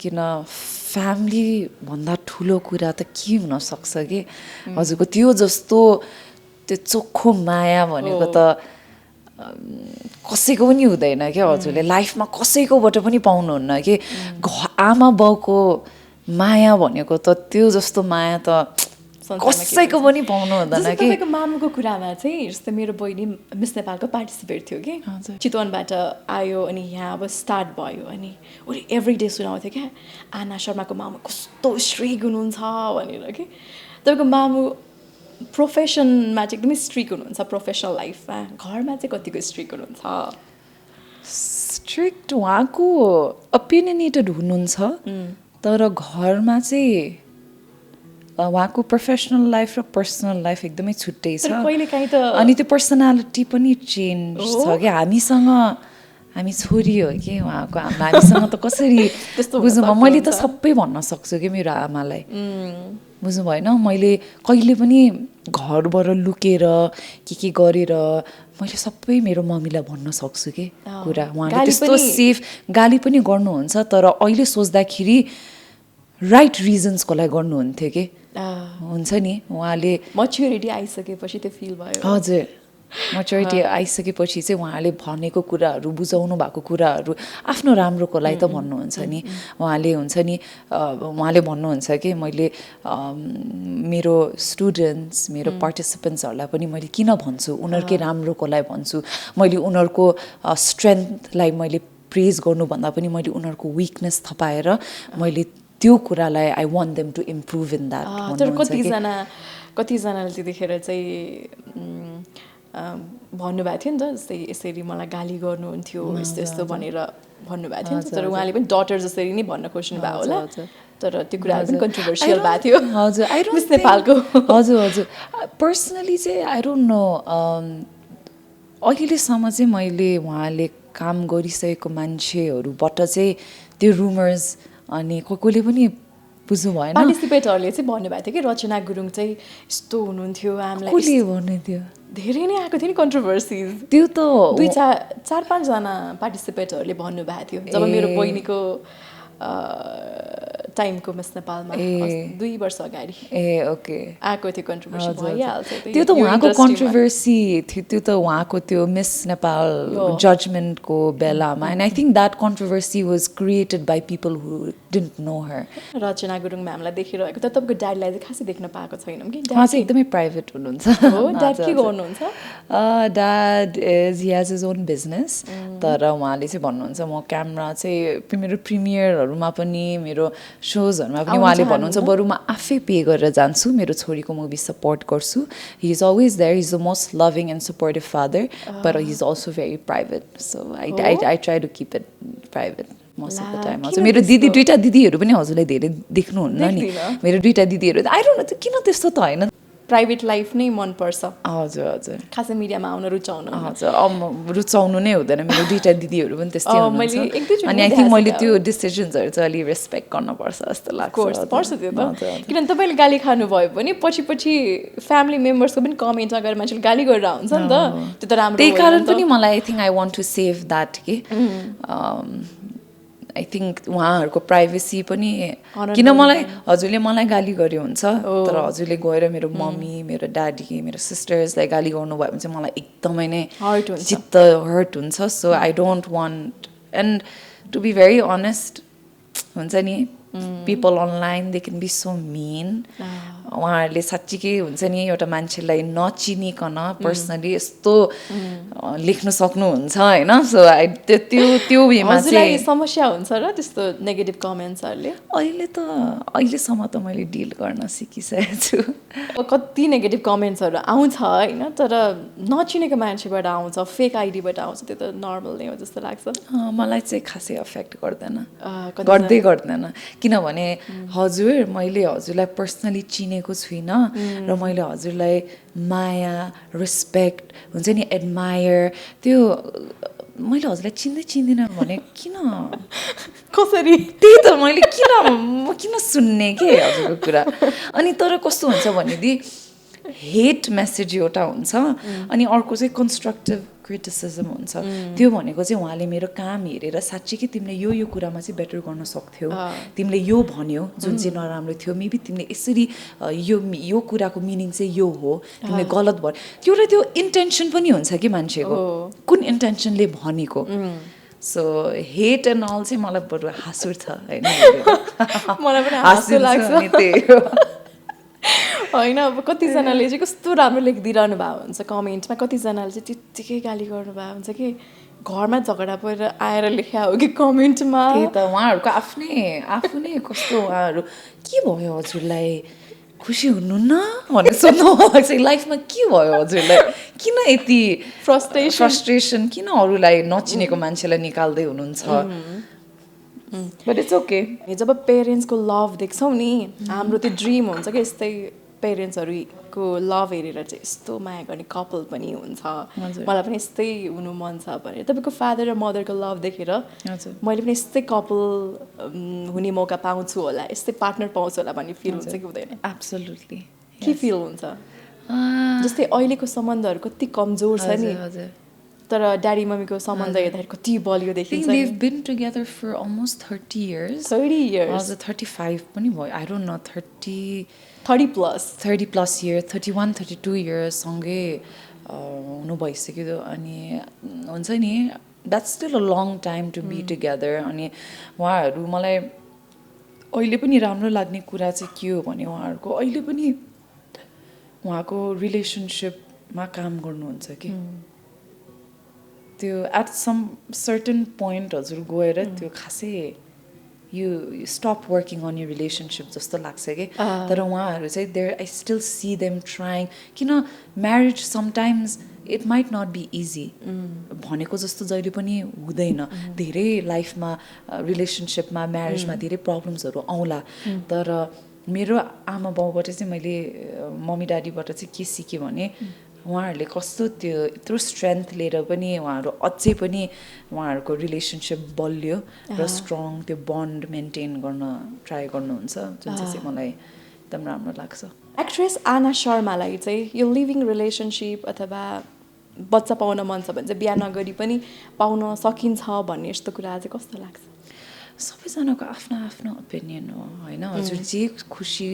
किन फ्यामिली भन्दा ठुलो कुरा त के हुनसक्छ कि हजुरको त्यो जस्तो त्यो चोखो माया भनेको त कसैको पनि हुँदैन क्या हजुरले लाइफमा कसैकोबाट पनि पाउनुहुन्न कि आमा बाउको माया भनेको त त्यो जस्तो माया त कसैको पनि पाउनु हुँदैन कि तपाईँको मामुको कुरामा चाहिँ जस्तै मेरो बहिनी मिस नेपालको पार्टिसिपेट थियो कि चितवनबाट आयो अनि यहाँ अब स्टार्ट भयो अनि उसले एभ्री डे सुनाउँथ्यो क्या आना शर्माको मामु कस्तो स्ट्रिक हुनुहुन्छ भनेर कि तपाईँको मामु प्रोफेसनमा चाहिँ एकदमै स्ट्रिक हुनुहुन्छ प्रोफेसनल लाइफमा घरमा चाहिँ कतिको स्ट्रिक हुनुहुन्छ स्ट्रिक्ट उहाँको ओपिनियनेटेड हुनुहुन्छ तर घरमा चाहिँ उहाँको प्रोफेसनल लाइफ र पर्सनल लाइफ एकदमै छुट्टै छ अनि त्यो पर्सनालिटी पनि चेन्ज छ कि हामी छोरी हो कि उहाँको हामीसँग त कसरी बुझ्नु मैले त सबै भन्न सक्छु कि मेरो आमालाई बुझ्नु भएन मैले कहिले पनि घरबाट लुकेर के गरेर मैले सबै मेरो मम्मीलाई भन्न सक्छु कि कुरा उहाँले त्यस्तो सेफ गाली पनि गर्नुहुन्छ तर अहिले सोच्दाखेरि राइट रिजन्सको लागि गर्नुहुन्थ्यो कि हुन्छ नि उहाँले मच्युरिटी आइसकेपछि त्यो फिल भयो हजुर मच्युरिटी आइसकेपछि चाहिँ उहाँले भनेको कुराहरू बुझाउनु भएको कुराहरू आफ्नो राम्रोको लागि त भन्नुहुन्छ नि उहाँले हुन्छ नि उहाँले भन्नुहुन्छ कि मैले मेरो स्टुडेन्ट्स मेरो पार्टिसिपेन्ट्सहरूलाई पनि मैले किन भन्छु उनीहरूकै राम्रोको लागि भन्छु मैले उनीहरूको स्ट्रेन्थलाई मैले प्रेज गर्नुभन्दा पनि मैले उनीहरूको विकनेस थपाएर मैले त्यो कुरालाई I want them to improve in that तर कतिजनाले त्यतिखेर चाहिँ भन्नुभएको थियो नि त जस्तै यसरी मलाई गाली गर्नुहुन्थ्यो यस्तो यस्तो भनेर भन्नुभएको थियो नि त तर उहाँले पनि डटर जसरी नै भन्न खोज्नुभयो होला तर त्यो कुराहरू पनि कन्ट्रोभर्सियल भएको थियो हजुर मिस नेपालको हजुर पर्सनली चाहिँ आई डोन्ट नो अहिलेसम्म चाहिँ मैले उहाँले काम गरिसकेको मान्छेहरूबाट चाहिँ त्यो रुमर्स अनि कसले पनि बुझ्नु भएन पार्टिसिपेटहरूले चाहिँ भन्नुभएको थियो कि रचना गुरुङ चाहिँ यस्तो हुनुहुन्थ्यो हामीलाई कसले भन्नु थियो धेरै नै आएको थियो नि कन्ट्रोभर्सिज त्यो त 4-5 जना पार्टिसिपेटहरूले भन्नुभएको थियो जब मेरो बहिनीको टाइमको मिस नेपालमा 2 वर्ष अगाडि ओके आएको थियो कन्ट्रोभर्सी भइहाल्छ त्यो त उहाँको कन्ट्रोभर्सी थियो त्यो त उहाँको त्यो मिस नेपाल जजमेन्टको बेलामा and I think that controversy was created by people who didn't know her Rachana Gurung म्यामलाई देखिरहेको त तपाईँको ड्याडलाई चाहिँ खासै देख्न पाएको छैनौँ कि उहाँ चाहिँ एकदमै प्राइभेट हुनुहुन्छ ड्याड के गर्नुहुन्छ dad is he has his own business तर उहाँले चाहिँ भन्नुहुन्छ म क्यामरा चाहिँ मेरो प्रिमियरहरूमा पनि मेरो सोजहरूमा पनि उहाँले भन्नुहुन्छ बरु म आफै पे गरेर जान्छु मेरो छोरीको मुभी सपोर्ट गर्छु he is always there he is the most loving and supportive father but he is also very private so I try to keep it private most of the time हजुर मेरो दुईटा दिदीहरू पनि हजुरलाई धेरै देख्नुहुन्न नि मेरो दुईटा दिदीहरू आई डोन्ट नो त्यो किन त्यस्तो त होइन प्राइभेट लाइफ नै मनपर्छ हजुर खासै मिडियामा आउन रुचाउनु हजुर रुचाउनु नै हुँदैन मेरो दुईटा दिदीहरू पनि त्यस्तै हुनुहुन्छ अनि आई थिङ्क मैले त्यो डिसिजन्सहरू चाहिँ अलिक रेस्पेक्ट गर्नुपर्छ जस्तो लाग्छ पर्छ त्यो त किनभने तपाईँले गाली खानुभयो भने पछि फ्यामिली मेम्बर्सको पनि कमेन्टमा गएर मान्छेले गाली गरेर हुन्छ नि त त्यो त राम्रो त्यही कारण पनि मलाई I think I want to save that के आई थिङ्क उहाँहरूको प्राइभेसी पनि किन मलाई हजुरले मलाई गाली गर्यो हुन्छ तर हजुरले गएर मेरो मम्मी मेरो ड्याडी मेरो सिस्टर्सलाई गाली गर्नुभयो भने चाहिँ मलाई एकदमै नै चित्त हर्ट हुन्छ so I don't want and to be very honest हुन्छ नि people online they can be so mean उहाँहरूले साँच्चीकै हुन्छ नि एउटा मान्छेलाई नचिनिकन पर्सनली यस्तो लेख्न सक्नुहुन्छ होइन सो त्यो उयोमा चाहिँ समस्या हुन्छ र त्यस्तो नेगेटिभ कमेन्ट्सहरूले अहिलेसम्म त मैले डिल गर्न सिकिसकेको छु कति नेगेटिभ कमेन्ट्सहरू आउँछ होइन तर नचिनेको मान्छेबाट आउँछ फेक आइडीबाट आउँछ त्यो त नर्मल नै हो जस्तो लाग्छ मलाई चाहिँ खासै अफेक्ट गर्दैन किनभने हजुर मैले हजुरलाई पर्सनली चिनेको छुइनँ र मैले हजुरलाई माया रेस्पेक्ट हुन्छ नि एडमायर त्यो मैले हजुरलाई चिन्दिनँ भने किन कसरी त्यही त मैले किन सुन्ने के हजुरको कुरा अनि तर कस्तो हुन्छ भनेदेखि हेट मेसेज एउटा हुन्छ अनि अर्को चाहिँ कन्स्ट्रक्टिभ क्रिटिसिजम हुन्छ त्यो भनेको चाहिँ उहाँले मेरो काम हेरेर साँच्चीकै तिमीले यो कुरामा चाहिँ बेटर गर्न सक्थ्यौ तिमीले यो भन्यौ जुन चाहिँ नराम्रो थियो मेबी तिमीले यसरी यो कुराको मिनिङ चाहिँ यो हो तिमीले गलत भन्यो एउटा त्यो इन्टेन्सन पनि हुन्छ कि मान्छेको कुन इन्टेन्सनले भनेको सो हेट एन्ड अल चाहिँ मलाई बरु हाँस उठ्छ होइन मलाई पनि हाँसो लाग्छ होइन अब कतिजनाले चाहिँ कस्तो राम्रो लेखिदिइरहनु भएको हुन्छ कमेन्टमा कतिजनाले चाहिँ त्यत्तिकै गाली गर्नुभएको हुन्छ कि घरमा झगडा परेर आएर लेख्या हो कि कमेन्टमा त्यही त उहाँहरूको आफ्नै कस्तो उहाँहरू के भयो हजुरलाई खुसी हुनुहुन्न भनेर सोध्नु लाग्छ लाइफमा के भयो हजुरलाई किन यति फ्रस्ट्रेसन किन अरूलाई नचिनेको मान्छेलाई निकाल्दै हुनुहुन्छ बट इट्स ओके जब पेरेन्ट्सको लभ देख्छौँ नि हाम्रो त्यो ड्रिम हुन्छ कि यस्तै पेरेन्ट्सहरूको लभ हेरेर चाहिँ यस्तो माया गर्ने कपल पनि हुन्छ मलाई पनि यस्तै हुनु मन छ भनेर तपाईँको फादर र मदरको लभ देखेर मैले पनि यस्तै कपल हुने मौका पाउँछु होला यस्तै पार्टनर पाउँछु होला भन्ने फिल हुन्छ कि हुँदैन एब्सोल्युटली के फिल हुन्छ जस्तै अहिलेको सम्बन्धहरू कति कमजोर छ नि तर ड्याडी मम्मीको सम्बन्ध हेर्दाखेरि कति बलियो देखिन्छ they've been together for almost 30 years 35 पनि भयो I don't know 30 plus years 31 32 years सँगै हुनु भइसक्यो अनि हुन्छ नि that's still a long time to be together अनि उहाँहरू मलाई अहिले पनि राम्रो लाग्ने कुरा चाहिँ के हो भने उहाँहरूको अहिले पनि उहाँको रिलेसनसिपमा काम गर्नुहुन्छ कि त्यो एट सम सर्टन पोइन्ट हजुर गएर त्यो खासै you stop working on you relationship जस्तो लाग्छ कि तर उहाँहरू चाहिँ there I still see them trying किन marriage sometimes it might not be easy भनेको जस्तो जहिले पनि हुँदैन धेरै लाइफमा रिलेसनसिपमा म्यारिजमा धेरै प्रब्लम्सहरू आउला तर मेरो आमा बाउबाट चाहिँ मैले मम्मी ड्याडीबाट चाहिँ के सिकेँ भने उहाँहरूले कस्तो त्यो यत्रो स्ट्रेन्थ लिएर पनि उहाँहरू अझै पनि उहाँहरूको रिलेसनसिप बलियो र स्ट्रङ त्यो बन्ड मेन्टेन गर्न ट्राई गर्नुहुन्छ जुन चाहिँ मलाई एकदम राम्रो लाग्छ एक्ट्रेस आना शर्मालाई चाहिँ यो लिभिङ रिलेसनसिप अथवा बच्चा पाउन मन छ भने चाहिँ बिहा नगरी पनि पाउन सकिन्छ भन्ने यस्तो कुरा चाहिँ कस्तो लाग्छ सबैजनाको आफ्नो आफ्नो ओपिनियन हो होइन हजुर जे खुसी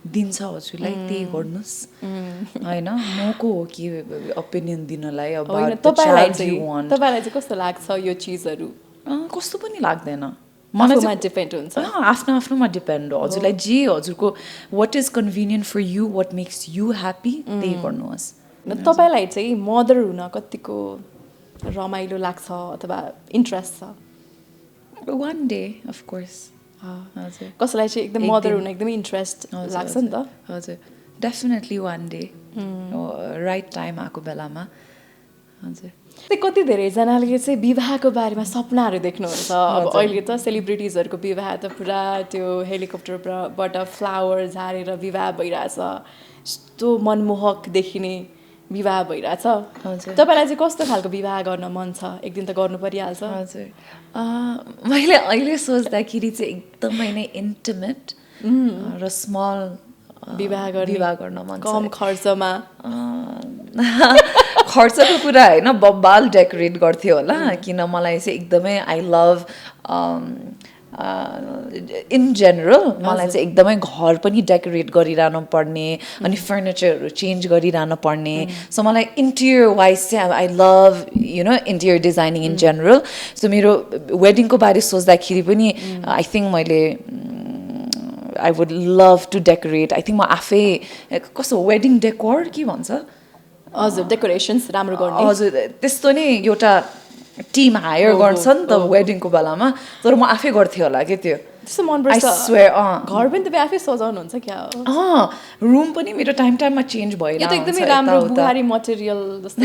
दिन्छ हजुरलाई त्यही गर्नुहोस् होइन म को हो कि ओपिनियन दिनलाई अब तपाईँलाई चाहिँ कस्तो लाग्छ यो चिजहरू कस्तो पनि लाग्दैन मलाई डिपेन्ड हुन्छ आफ्नो आफ्नोमा डिपेन्ड हो हजुरलाई जे हजुरको what is convenient for you what makes you happy त्यही गर्नुहोस् तपाईँलाई चाहिँ मदर हुन कतिको रमाइलो लाग्छ अथवा इन्ट्रेस्ट छ वान डे अफ कोर्स कसैलाई चाहिँ एकदम मदर हुन एकदमै इन्ट्रेस्ट लाग्छ नि त हजुर definitely one day right time आएको बेलामा हजुर कति धेरैजनाले चाहिँ विवाहको बारेमा सपनाहरू देख्नुहुन्छ अब अहिले त सेलिब्रिटिजहरूको विवाह त पुरा त्यो हेलिकप्टरबाट फ्लावर झारेर विवाह भइरहेछ यस्तो मनमोहक देखिने विवाह भइरहेछ तपाईँलाई चाहिँ कस्तो खालको विवाह गर्न मन छ एक दिन त गर्नु परिहाल्छ हजुर मैले अहिले सोच्दाखेरि चाहिँ एकदमै नै इन्टिमेट र स्मल विवाह गर्न मन छ कम खर्चमा खर्चको कुरा होइन बब्बाल डेकोरेट गर्थ्यो होला किन मलाई चाहिँ एकदमै आई लभ इन जेनरल मलाई चाहिँ एकदमै घर पनि डेकोरेट गरिरहनु पर्ने अनि फर्निचरहरू चेन्ज गरिरहनु पर्ने सो मलाई इन्टिरियर वाइज चाहिँ I love you know interior designing in general so मेरो वेडिङको बारे सोच्दाखेरि पनि आई थिङ्क मैले I would love to decorate I think म आफै कस्तो वेडिङ डेकोर के भन्छ हजुर डेकोरेसन्स राम्रो गर्ने हजुर त्यस्तो नै एउटा टिम हायर गर्छ नि त वेडिङको बेलामा तर म आफै गर्थेँ होला के त्यो त्यस्तो मनपर्छ घर पनि तपाईँ आफै सजाउनुहुन्छ क्या रुम पनि मेरो टाइममा चेन्ज भएर एकदमै राम्रो बुहारी मटेरियल जस्तो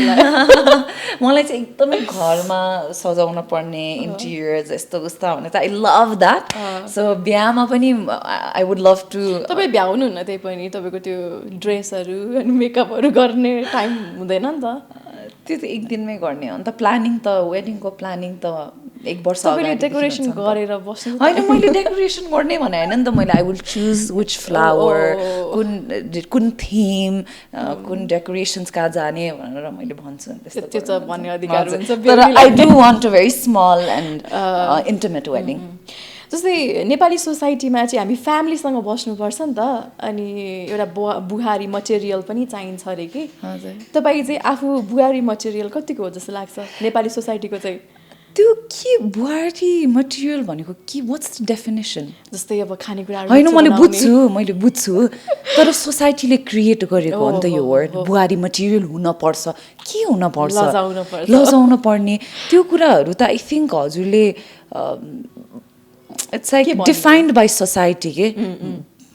मलाई चाहिँ एकदमै घरमा सजाउन पर्ने इन्टिरियर यस्तो उस्तो भने त आई लभ द्याट सो बिहामा पनि आई वुड लभ टु तपाईँ भ्याउनुहुन्न त्यही पनि तपाईँको त्यो ड्रेसहरू अनि मेकअपहरू गर्ने टाइम हुँदैन नि त त्यो त एक दिनमै गर्ने हो नि त प्लानिङ त वेडिङको प्लानिङ त एक वर्ष डेकोरेसन गरेर बस्नु होइन मैले डेकोरेसन गर्ने भने होइन नि त मैले I will choose which flower कुन थिम कुन डेकोरेसन्स कहाँ जाने भनेर मैले भन्छु त्यो त भन्ने अधिकार हुन्छ तर I do want a very small and intimate wedding जस्तै नेपाली सोसाइटीमा चाहिँ हामी फ्यामिलीसँग बस्नुपर्छ नि त अनि एउटा बुहारी मटेरियल पनि चाहिन्छ अरे कि तपाईँ चाहिँ आफू बुहारी मटेरियल कतिको हो जस्तो लाग्छ नेपाली सोसाइटीको चाहिँ त्यो के बुहारी मटेरियल भनेको के वाट्स द डेफिनेसन जस्तै अब खानेकुराहरू होइन मैले बुझ्छु तर सोसाइटीले क्रिएट गरेको हो नि त यो वर्ड बुहारी मटेरियल हुनपर्छ के हुनपर्छ लजाउन पर्ने त्यो कुराहरू त आई थिङ्क हजुरले it's like defined by society के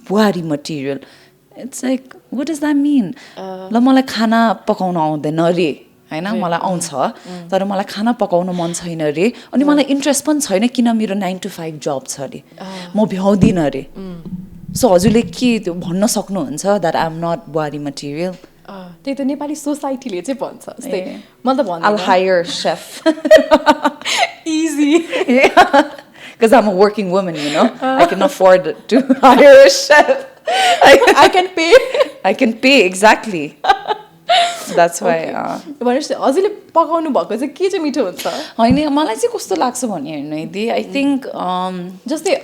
बुहारी material it's like what is that mean ल मलाई खाना पकाउन आउँदैन अरे होइन मलाई आउँछ तर मलाई खाना पकाउन मन छैन अरे अनि मलाई इन्ट्रेस्ट पनि छैन किन मेरो 9 to 5 जब छ अरे म भ्याउँदिनँ अरे सो हजुरले के त्यो भन्न सक्नुहुन्छ द्याट आई एम नट बुहारी मटेरियल त्यही त नेपाली सोसाइटीले चाहिँ भन्छ जस्तै म त भन्छु I'll hire a chef easy because I'm a working woman, you know. I can afford to hire a chef. I can pay. I can pay, exactly. That's why. भनेपछि हजुरले पकाउनु भएको चाहिँ के चाहिँ मिठो हुन्छ होइन मलाई चाहिँ कस्तो लाग्छ भने हेर्नु यदि आई थिङ्क जस्तै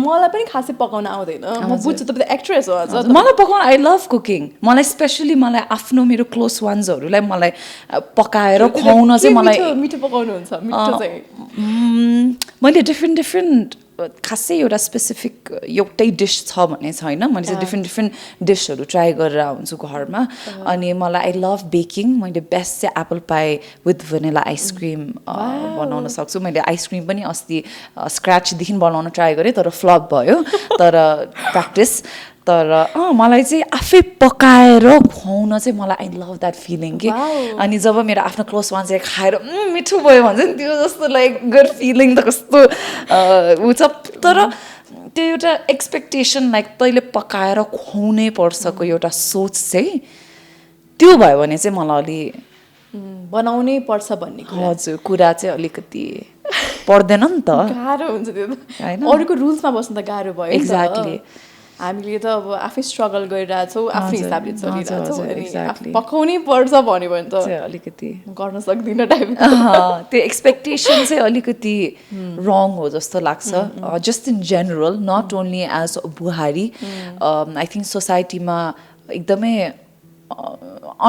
मलाई पनि खासै पकाउन आउँदैन म बुझ्छु तपाईँ त एक्ट्रेस हो हजुर मलाई पकाउन आई लभ कुकिङ मलाई स्पेसली मलाई आफ्नो मेरो क्लोज वान्सहरूलाई मलाई पकाएर खुवाउन चाहिँ मलाई मिठो पकाउनुहुन्छ मिठो चाहिँ मैले डिफ्रेन्ट खासै एउटा स्पेसिफिक एउटै डिस छ भन्ने छैन मैले चाहिँ डिफ्रेन्ट डिसहरू ट्राई गरेर हुन्छु घरमा अनि मलाई आई लभ बेकिङ मैले बेस्ट चाहिँ apple pie with vanilla ice cream बनाउन सक्छु मैले आइसक्रिम पनि अस्ति स्क्रैचदेखि बनाउन ट्राई गरेँ तर फ्लप भयो तर प्र्याक्टिस तर मलाई चाहिँ आफै पकाएर खुवाउन चाहिँ मलाई आई लभ द्याट फिलिङ कि अनि जब मेरो आफ्नो क्लोज वान चाहिँ खाएर मिठो भयो भन्छ नि त्यो जस्तो लाइक गुड फिलिङ त कस्तो हुन्छ तर त्यो एउटा एक्सपेक्टेसन लाइक तैँले पकाएर खुवाउनै पर्छको एउटा सोच चाहिँ त्यो भयो भने चाहिँ मलाई अलि बनाउनै पर्छ भन्ने हजुर कुरा चाहिँ अलिकति पर्दैन नि त गाह्रो हुन्छ त्यो होइन अरूको रुल्समा बस्नु त गाह्रो भयो एक्ज्याक्टली हामीले त अब आफै स्ट्रगल गरिरहेछौँ आफ्नै हिसाबले चलिरहेछौँ पकाउनै पर्छ भन्यो भने त अलिकति गर्न सक्दिनँ टाइप त्यो एक्सपेक्टेसन चाहिँ अलिकति रङ हो जस्तो लाग्छ just in general not only as बुहारी आई थिङ्क सोसाइटीमा एकदमै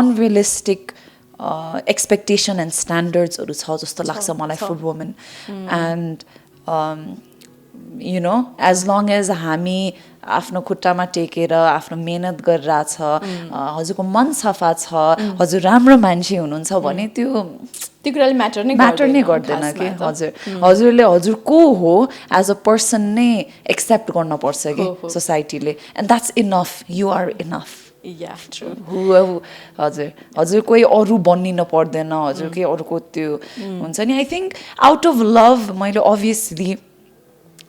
अनरियलिस्टिक एक्सपेक्टेसन एन्ड स्ट्यान्डर्ड्सहरू छ जस्तो लाग्छ मलाई for women and you know as long as हामी आफ्नो खुट्टामा टेकेर आफ्नो मेहनत गरिरहेछ हजुरको मन सफा छ हजुर राम्रो मान्छे हुनुहुन्छ भने त्यो कुराले म्याटर नै गर्दैन कि हजुरले हजुर को हो एज अ पर्सन नै एक्सेप्ट गर्नुपर्छ कि सोसाइटीले and that's enough you are enough हजुर कोही अरू बनिन पर्दैन हजुर केही अरूको त्यो हुन्छ नि I think out of love मैले obviously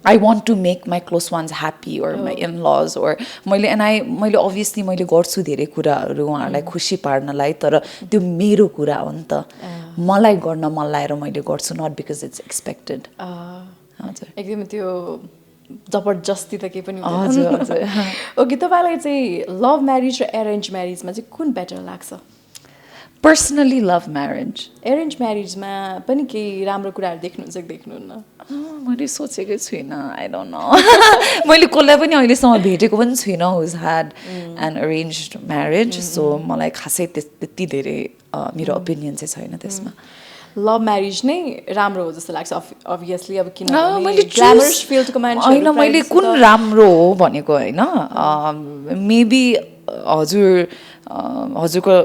I want to make my close ones happy or my in-laws or मैले अभियसली मैले गर्छु धेरै कुराहरू उहाँहरूलाई खुसी पार्नलाई तर त्यो मेरो कुरा हो नि त मलाई गर्न मन लागेर मैले गर्छु नट बिकज इट्स एक्सपेक्टेड हजुर एकदम त्यो जबरजस्ती त केही पनि ओके तपाईँलाई चाहिँ लभ म्यारिज र एरेन्ज म्यारिजमा चाहिँ कुन बेटर लाग्छ पर्सनली लभ म्यारेज एरेन्ज म्यारिजमा पनि केही राम्रो कुराहरू देख्नुहुन्छ कि देख्नुहुन्न मैले सोचेकै छुइनँ आई डोन्ट नो मैले कसलाई पनि अहिलेसम्म भेटेको पनि छुइनँ who had an arranged marriage so मलाई खासै त्यति धेरै मेरो ओपिनियन चाहिँ छैन त्यसमा लभ म्यारिज नै राम्रो हो जस्तो लाग्छ अभियसली अब किन होइन मैले कुन राम्रो हो भनेको होइन मेबी हजुरको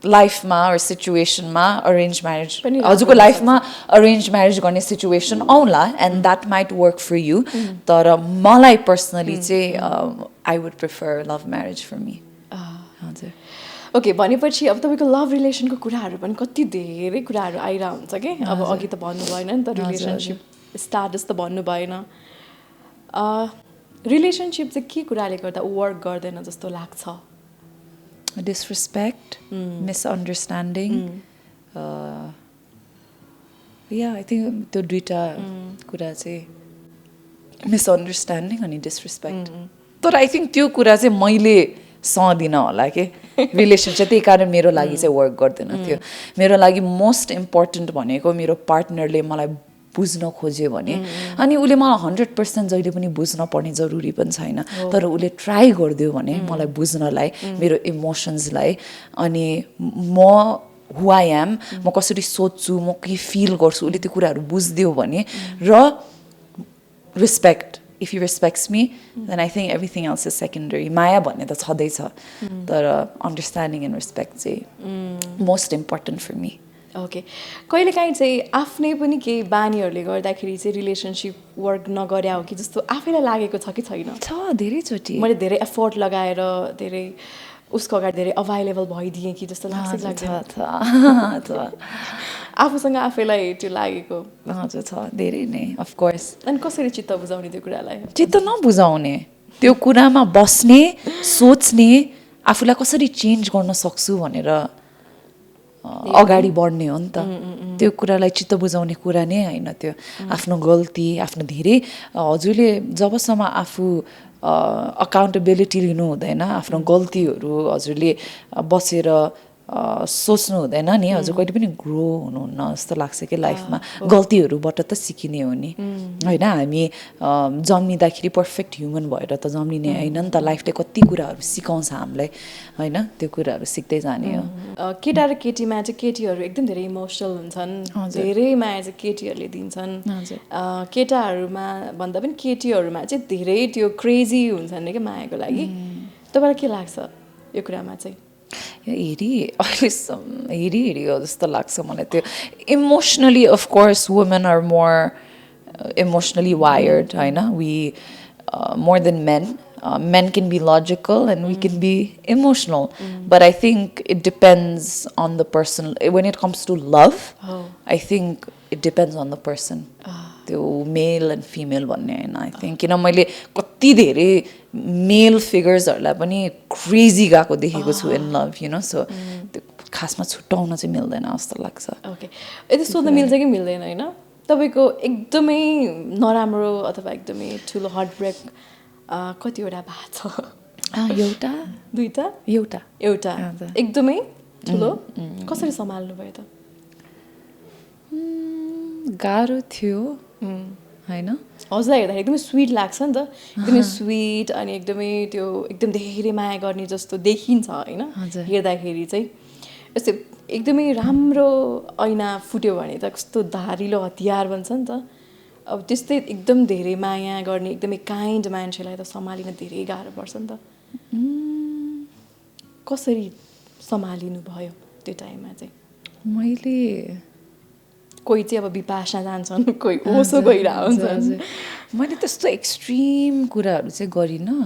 लाइफमा सिचुएसनमा अरेन्ज म्यारेज हजुरको लाइफमा अरेन्ज म्यारेज गर्ने सिचुएसन आउला and that might work for you तर मलाई पर्सनली चाहिँ I would prefer love marriage for me हजुर ओके भनेपछि अब तपाईँको लभ रिलेसनको कुराहरू पनि कति धेरै कुराहरू आइरहेको हुन्छ कि अब अघि त भन्नु भएन नि त रिलेसनसिप स्टाटस त भन्नु भएन रिलेसनसिप चाहिँ के कुराले गर्दा वर्क गर्दैन जस्तो लाग्छ disrespect, misunderstanding. I think त्यो दुईटा कुरा चाहिँ misunderstanding अनि disrespect. तर I think त्यो कुरा चाहिँ मैले सहदिनँ होला कि रिलेसनसिप त्यही कारण मेरो लागि चाहिँ वर्क गर्दैन थियो मेरो लागि मोस्ट इम्पोर्टेन्ट भनेको मेरो पार्टनरले मलाई बुझ्न खोज्यो भने अनि उसले मलाई 100% जहिले पनि बुझ्न पर्ने जरुरी पनि छैन तर उसले ट्राई गरिदियो भने मलाई बुझ्नलाई मेरो इमोसन्सलाई अनि म who I am, म कसरी सोच्छु, म के फिल गर्छु, उसले त्यो कुराहरू बुझ्दियो भने र respect. If he respects me, then I think everything else is secondary. Maya भन्ने त छँदैछ, तर understanding and respect चाहिँ most important for me. Okay कहिलेकाहीँ चाहिँ आफ्नै पनि केही बानीहरूले गर्दाखेरि चाहिँ रिलेसनसिप वर्क नगरे हो कि जस्तो आफैलाई लागेको छ कि छैन? छ धेरैचोटि मैले धेरै एफोर्ट लगाएर धेरै उसको अगाडि धेरै अभाइलेबल भइदिएँ कि जस्तो लाग्छ लाग्दैन? आफूसँग आफैलाई त्यो लागेको? हजुर छ धेरै नै अफकोर्स. अनि कसरी चित्त बुझाउने त्यो कुरालाई? चित्त नबुझाउने, त्यो कुरामा बस्ने, सोच्ने, आफूलाई कसरी चेन्ज गर्न सक्छु भनेर अगाडि बढ्ने हो नि त. त्यो कुरालाई चित्त बुझाउने कुरा नै होइन त्यो. आफ्नो गल्ती, आफ्नो धेरै हजुरले जबसम्म आफू अकाउन्टेबिलिटी लिनु हुँदैन, आफ्नो गल्तीहरू हजुरले बसेर सोच्नु हुँदैन नि, हजुर कहिले पनि ग्रो हुनुहुन्न जस्तो लाग्छ कि लाइफमा. गल्तीहरूबाट त सिकिने हो नि होइन. हामी जन्मिँदाखेरि पर्फेक्ट ह्युमन भएर त जन्मिने होइन नि त. लाइफले कति कुराहरू सिकाउँछ हामीलाई होइन, त्यो कुराहरू सिक्दै जाने हो. केटा र केटीमा चाहिँ केटीहरू एकदम धेरै इमोसनल हुन्छन्, धेरै माया चाहिँ केटीहरूले दिन्छन्. केटाहरूमा भन्दा पनि केटीहरूमा चाहिँ धेरै त्यो क्रेजी हुन्छन् नि क्या मायाको लागि. तपाईँलाई के लाग्छ यो कुरामा चाहिँ? हेरी हो जस्तो लाग्छ मलाई त्यो. Emotionally of course women are more emotionally wired होइन. We more than men. Men can be logical and we can be emotional, but I think it depends on the person. When it comes to love, I think it depends on the person. त्यो male and female भन्ने होइन. I think किन मैले कति धेरै मेल फिगर्सहरूलाई पनि crazy गएको देखेको छु in love you no. So त्यो खासमा छुट्याउन चाहिँ मिल्दैन जस्तो लाग्छ. ओके यति सोध्न मिल्छ कि मिल्दैन होइन? तपाईँको एकदमै नराम्रो अथवा एकदमै ठुलो हार्ट ब्रेक कतिवटा भएको छ? एउटा दुईटा? एउटा एकदमै ठुलो. कसरी सम्हाल्नु भयो त? गाह्रो थियो होइन. हजुरलाई हेर्दाखेरि एकदमै स्विट लाग्छ नि त, एकदमै स्विट अनि एकदमै त्यो एकदम धेरै माया गर्ने जस्तो देखिन्छ होइन. हेर्दाखेरि चाहिँ यस्तो एकदमै राम्रो ऐना फुट्यो भने त कस्तो धारिलो हतियार बन्छ नि त. अब त्यस्तै एकदम धेरै माया गर्ने एकदमै काइन्ड मान्छेलाई त सम्हालिन धेरै गाह्रो पर्छ नि त. कसरी सम्हालिनु भयो त्यो टाइममा चाहिँ? मैले कोही चाहिँ अब विपासना जान्छन्, कोही ओसो गइरहेको हुन्छन्. मैले त्यस्तो एक्सट्रिम कुराहरू चाहिँ गरिनँ.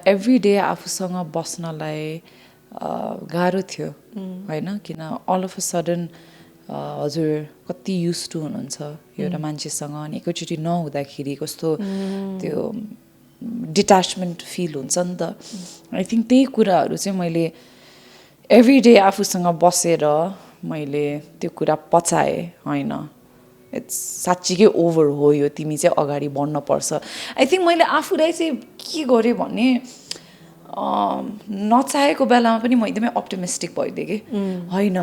एभ्री डे आफूसँग बस्नलाई गाह्रो थियो होइन. किन अल अफ अ सडन हजुर कति युज टु हुनुहुन्छ एउटा मान्छेसँग अनि एकैचोटि नहुँदाखेरि कस्तो त्यो डिट्याचमेन्ट फिल हुन्छ नि त. आई थिङ्क त्यही कुराहरू चाहिँ मैले एभ्री डे आफूसँग बसेर मैले त्यो कुरा पचाएँ होइन. इट्स साँच्चीकै ओभर हो यो, तिमी चाहिँ अगाडि बढ्नुपर्छ. आई थिङ्क मैले आफूलाई चाहिँ के गरेँ भने नचाहेको बेलामा पनि म एकदमै अप्टिमिस्टिक भइदिएँ कि होइन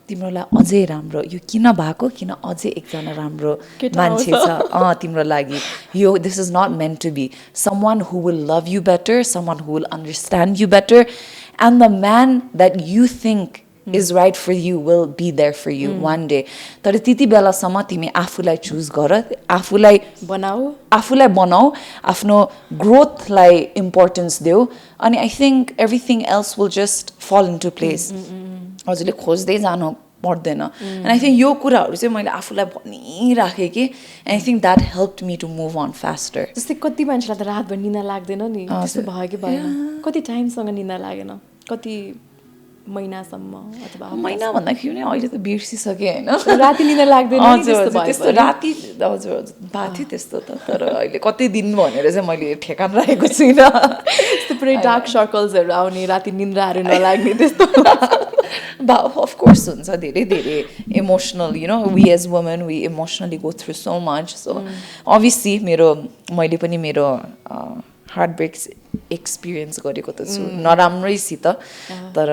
तिम्रोलाई अझै राम्रो यो किन भएको, किन अझै एकजना राम्रो मान्छे छ तिम्रो लागि. यो this is not meant to be. Someone who will love you better, someone who will understand you better, and the man that you think is right for you will be there for you one day. तर त्यति बेलासम्म तिमी आफूलाई choose गर, आफूलाई बनाऊ, आफ्नो ग्रोथलाई importance देऊ अनि I think everything else will just फल इन्टु प्लेस. हजुरले खोज्दै जानु पर्दैन. एन्ड आई थिङ्क यो कुराहरू चाहिँ मैले आफूलाई भनिराखेँ कि I think that helped me to move on faster. जस्तै कति मान्छेलाई त रातभर निन्दा लाग्दैन नि, त्यस्तो भयो कि भएन? कति टाइमसँग निन्दा लागेन? कति महिनासम्म अथवा महिना भन्दाखेरि पनि अहिले त बिर्सिसकेँ होइन. राति निन्दा लाग्दैन त्यस्तो राति हजुर भएको थियो त्यस्तो त. तर अहिले कति दिन भनेर चाहिँ मैले ठेकान राखेको छुइनँ. त्यस्तो पुरै डार्क सर्कल्सहरू आउने, राति निन्द्राहरू नलाग्ने त्यस्तो अफकोर्स हुन्छ. धेरै धेरै emotional you know. We as women we emotionally go through so much. So obviously मैले पनि मेरो हार्ट ब्रेक्स एक्सपिरियन्स गरेको त छु नराम्रैसित. तर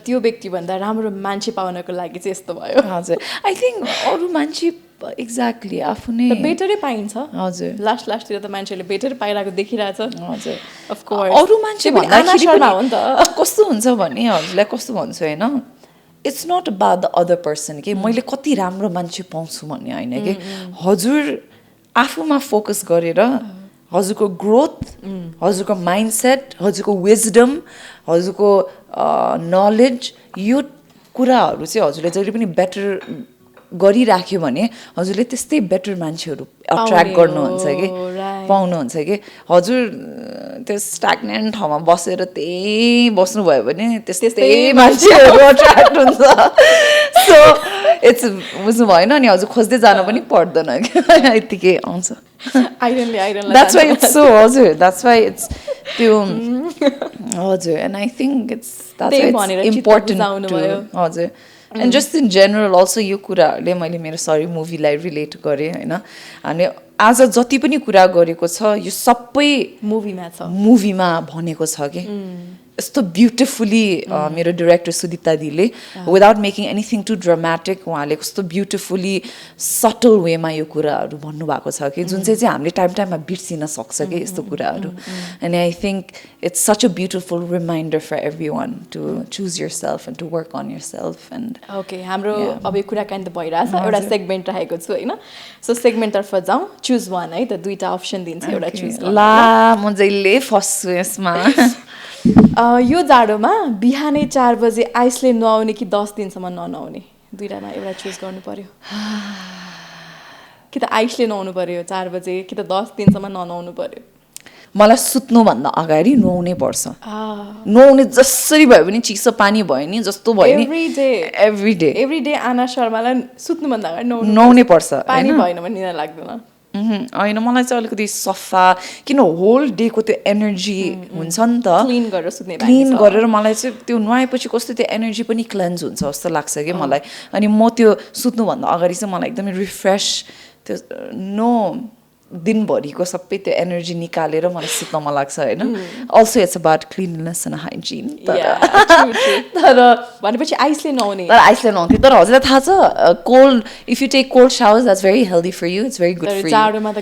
त्यो व्यक्तिभन्दा राम्रो मान्छे पाउनको लागि चाहिँ यस्तो भयो. हजुर आई थिङ्क अरू मान्छे एक्ज्याक्टली आफू नै बेटरै पाइन्छ. हजुर लास्टतिर त मान्छेले बेटर पाइरहेको देखिरहेछ. हजुर अफकोर्स अरू मान्छे भन्दाखेरि हो नि त. कस्तो हुन्छ भने हजुरलाई कस्तो भन्छु होइन, it's not about the other person कि मैले कति राम्रो मान्छे पाउँछु भन्ने होइन कि हजुर आफूमा फोकस गरेर हजुरको ग्रोथ हजुरको माइन्डसेट हजुरको विजडम हजुरको नलेज यो कुराहरू चाहिँ हजुरले जहिले पनि बेटर गरिराख्यो भने हजुरले त्यस्तै बेटर मान्छेहरू अट्र्याक्ट गर्नुहुन्छ कि पाउनुहुन्छ कि हजुर त्यो स्ट्याग्नेन्ट ठाउँमा बसेर त्यही बस्नुभयो भने त्यस्तै मान्छेहरू अट्र्याक्ट हुन्छ सो इट्स बुझ्नु भएन अनि हजुर खोज्दै जान पनि पर्दैन क्या यतिकै आउँछ द्याट्स वाइ इट्स सो हजुर द्याट्स वाइ इट्स त्यो हजुर and I think it's important हजुर and just in general also यो कुराहरूले मैले मेरो सरी मुभीलाई रिलेट गरेँ होइन अनि आज जति पनि कुरा गरेको छ यो सबै मुभीमा भनेको छ कि यस्तो ब्युटिफुल्ली मेरो डिरेक्टर सुदिप्ता दीले without making anything too dramatic उहाँले कस्तो ब्युटिफुल्ली सटल वेमा यो कुराहरू भन्नुभएको छ कि जुन चाहिँ हामीले टाइम टाइममा बिर्सिन सक्छ कि यस्तो कुराहरू अनि I think it's such a beautiful reminder for everyone to choose yourself and to work on yourself and okay हाम्रो अब यो कुराकानी त भइरहेछ एउटा सेगमेन्ट राखेको छु होइन सो सेगमेन्टतर्फ जाउँ चुज वान है त दुईवटा अप्सन दिन्छ एउटा चुज ला म जहिले फस्छु यसमा यो जाडोमा बिहानै 4 बजे आइसले नुहाउने कि 10 दिनसम्म ननुहाउने दुईटामा एउटा चुज गर्नु पर्यो कि त आइसले नुहाउनु पर्यो 4 बजे कि त 10 दिनसम्म ननुहाउनु पर्यो मलाई सुत्नुभन्दा अगाडि नुहाउनै पर्छ नुहाउने जसरी भयो भने चिसो पानी भयो नि जस्तो भयो नि एभ्री डे आना शर्मालाई सुत्नुभन्दा अगाडि नुहाउनै पर्छ पानी भएन भने निद्रा लाग्दैन होइन मलाई चाहिँ अलिकति सफा किन होल डेको त्यो एनर्जी हुन्छ नि त क्लिन गरेर मलाई चाहिँ त्यो नुहाएपछि कस्तो त्यो एनर्जी पनि क्लेन्ज हुन्छ जस्तो लाग्छ कि मलाई अनि म त्यो सुत्नुभन्दा अगाडि चाहिँ मलाई एकदमै रिफ्रेस त्यो नो दिनभरिको सबै त्यो एनर्जी निकालेर मलाई सुत्न मन लाग्छ होइन also it's about cleanliness and hygiene तर भनेपछि आइसले नुहाउने तर हजुरलाई थाहा छ cold if you take cold showers that's very healthy for you it's very good for you जाडोमा त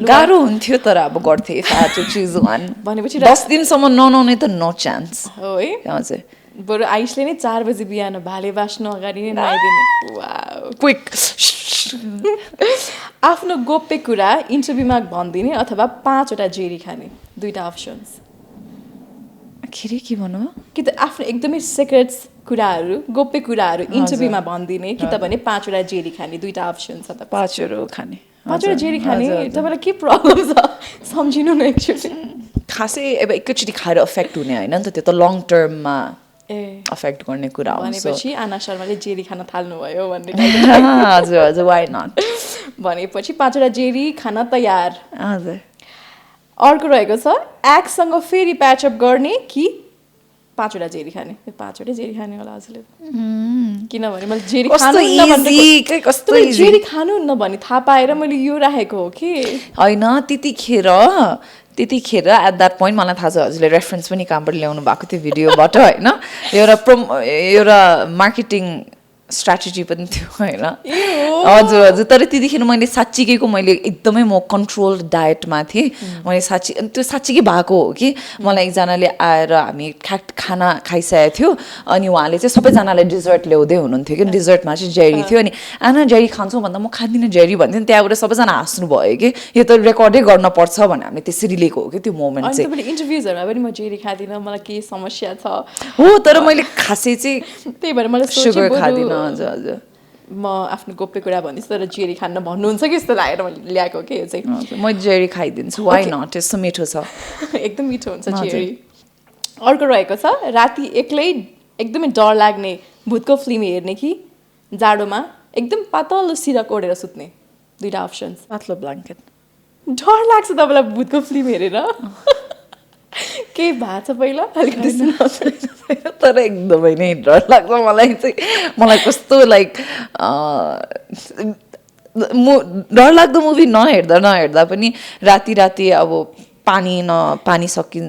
गाह्रो हुन्थ्यो तर अब गर्थेँ if I had to choose one भनेपछि 10 दिनसम्म ननुहाउने त नो चान्स हो है हजुर बरु आइसले नै 4 बजे बिहान भाले बास्नु अगाडि नै नुहाइदिने वाउ क्विक आफ्नो गोप्य कुरा इन्टरभ्यूमा भनिदिने अथवा 5वटा जेरी खाने दुईटा अप्सन्स के भन्नु कि त आफ्नो एकदमै सिक्रेट्स कुराहरू गोप्य कुराहरू इन्टरभ्यूमा भनिदिने कि त भने 5वटा जेरी खाने दुईटा अप्सन्स छ त 5वटा खाने 5वटा जेरी खाने तपाईँलाई के प्रब्लम छ सम्झिनु न एकचोटि खासै अब एकैचोटि खाएर अफेक्ट हुने होइन नि त त्यो त लङ टर्ममा अफेक्ट गर्ने कुरा हो भनेपछि आना शर्माले जेरी खान थाल्नुभयो भन्ने हजुर हजुर वाइ नट भनेपछि 5वटा जेरी खान तयार हजुर अर्को रहेको छ एक्ससँग फेरि प्याचअप गर्ने कि 5वटा जेरी खाने 5वटै जेरी खाने होला हजुरले किनभने मैले जेरी खानुहुन्न भन्ने थाहा पाएर मैले यो राखेको हो कि होइन त्यतिखेर एट द्याट पोइन्ट मलाई थाहा छ हजुरले रेफरेन्स पनि कहाँबाट ल्याउनु भएको थियो भिडियोबाट होइन एउटा मार्केटिङ स्ट्राटेजी पनि थियो होइन हजुर हजुर तर त्यतिखेर मैले साँच्चीकैको मैले एकदमै म कन्ट्रोल डायटमा थिएँ मैले त्यो साँच्चीकै भएको हो कि मलाई एकजनाले आएर हामी खाना खाइसकेको थियो अनि उहाँले चाहिँ सबैजनालाई डेजर्ट ल्याउँदै हुनुहुन्थ्यो कि डेजर्टमा चाहिँ जेरी थियो अनि आना जेरी खान्छौँ भन्दा म खाँदिनँ जेरी भन्थ्यो नि त्यहाँबाट सबैजना हाँस्नु भयो कि यो त रेकर्डै गर्न पर्छ भने हामीले त्यसरी लिएको हो कि त्यो मोमेन्ट चाहिँ इन्टरभ्युजहरूमा पनि म जेरी खाँदिनँ मलाई केही समस्या छ हो तर मैले खासै चाहिँ त्यही भएर मलाई सुगर खाँदिनँ हजुर हजुर म आफ्नो गोप्य कुरा भन्दैछु तर जेरी खान भन्नुहुन्छ कि जस्तो लागेर मैले ल्याएको के यो चाहिँ म जेरी खाइदिन्छु वाइ नट यस्तो मिठो छ एकदम मिठो हुन्छ जेरी अर्को रहेको छ राति एक्लै एकदमै डर लाग्ने भूतको फिल्म हेर्ने कि जाडोमा एकदम पातलो सिरक ओढेर सुत्ने दुईटा अप्सन्स पातलो ब्ल्याङ्केट डर लाग्छ तपाईँलाई भूतको फिल्म हेरेर केही भएको छ पहिला अलिकति तर एकदमै नै डर लाग्छ मलाई कस्तो लाइक डर लाग्दो मुभी नहेर्दा पनि राति अब पानी सकिन्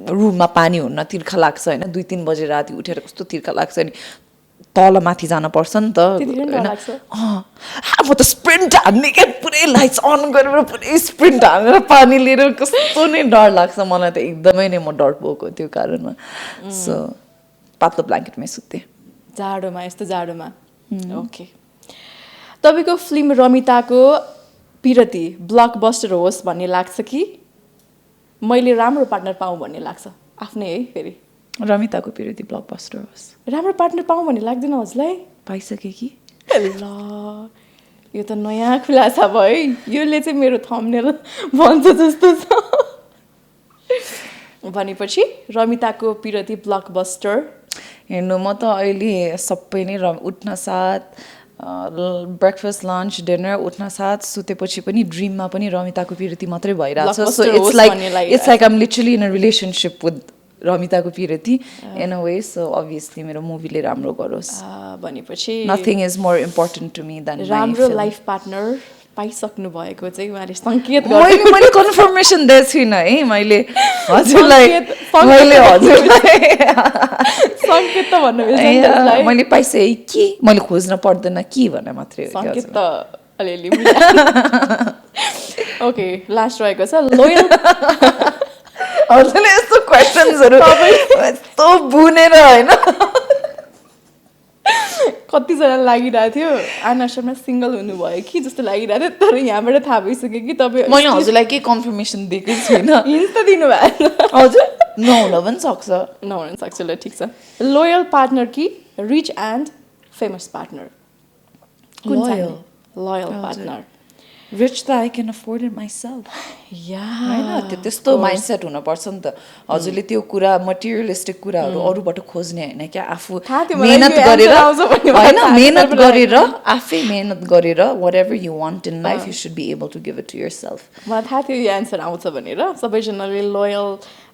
रुममा पानी हुन्न तिर्खा लाग्छ होइन 2-3 बजे राति उठेर कस्तो तिर्खा लाग्छ नि तल माथि जान पर्छ नि त हैन म त स्प्रिन्ट हान्ने के पुरै लाइट्स अन गरेर पुरै स्प्रिन्ट हानेर पानी लिएर कस्तो नै डर लाग्छ मलाई त एकदमै नै म डर पोको त्यो कारणमा सो पातलो ब्ल्याङ्केटमै सुत्थे जाडोमा यस्तो जाडोमा ओके तपाईँको फिल्म रमिताको पिरती ब्लकबस्टर होस् भन्ने लाग्छ कि मैले राम्रो पार्टनर पाऊँ भन्ने लाग्छ आफ्नै है फेरि रमिताको पिरती ब्लकबस्टर होस् राम्रो पार्टनर पाऊँ भन्ने लाग्दैन हजुरलाई पाइसके कि ल यो त नयाँ खुलासा भयो है यसले चाहिँ मेरो थम्बनेल भन्छ जस्तो छ भनेपछि रमिताको पिरती ब्लकबस्टर हेर्नु म त अहिले सबै नै उठ्न साथ ब्रेकफास्ट लन्च डिनर उठ्न साथ सुतेपछि पनि ड्रिममा पनि रमिताको पिरती मात्रै भइरहेछ सो Blockbuster इट्स होस् लाइक भन्ने लागिरहेछ। It's like um literally in a relationship with रमिताको पिरती in a way so obviously मेरो मुभीले राम्रो गरोस् भनेपछि nothing is more important to me than राम्रो लाइफ पार्टनर पाइसक्नु भएको चाहिँ उहाँले सङ्केत मैले कन्फर्मेसन दिएको छुइनँ है मैले हजुरलाई मैले हजुरलाई सङ्केत त भन्नु मैले पाइसकेँ कि मैले खोज्न पर्दैन कि भनेर मात्रै हो सङ्केत त अलिअलि ओके लास्ट रहेको छ लोयल हजुरले यस्तो क्वेसन्सहरू यस्तो बुनेर होइन कतिजनालाई लागिरहेको थियो आना शर्मा सिङ्गल हुनुभयो कि जस्तो लागिरहेको थियो तर यहाँबाट थाहा भइसक्यो कि तपाईँ मैले हजुरलाई केही कन्फर्मेसन दिएकै छुइनँ हिन्ट त दिनु भएन हजुर नहुन पनि सक्छ नहुन सक्छ ल ठिक छ लोयल पार्टनर कि rich and famous partner loyal partner rich त I can afford it myself होइन त्यो त्यस्तो माइन्डसेट हुनुपर्छ नि त हजुरले त्यो कुरा मटेरियलिस्टिक कुराहरू अरूबाट खोज्ने होइन क्या आफू मेहनत गरेर होइन मेहनत गरेर आफै मेहनत गरेर whatever you want in life you should be able to give it to yourself मलाई थाहा थियो यो एन्सर आउँछ भनेर सबैजनाले लोयल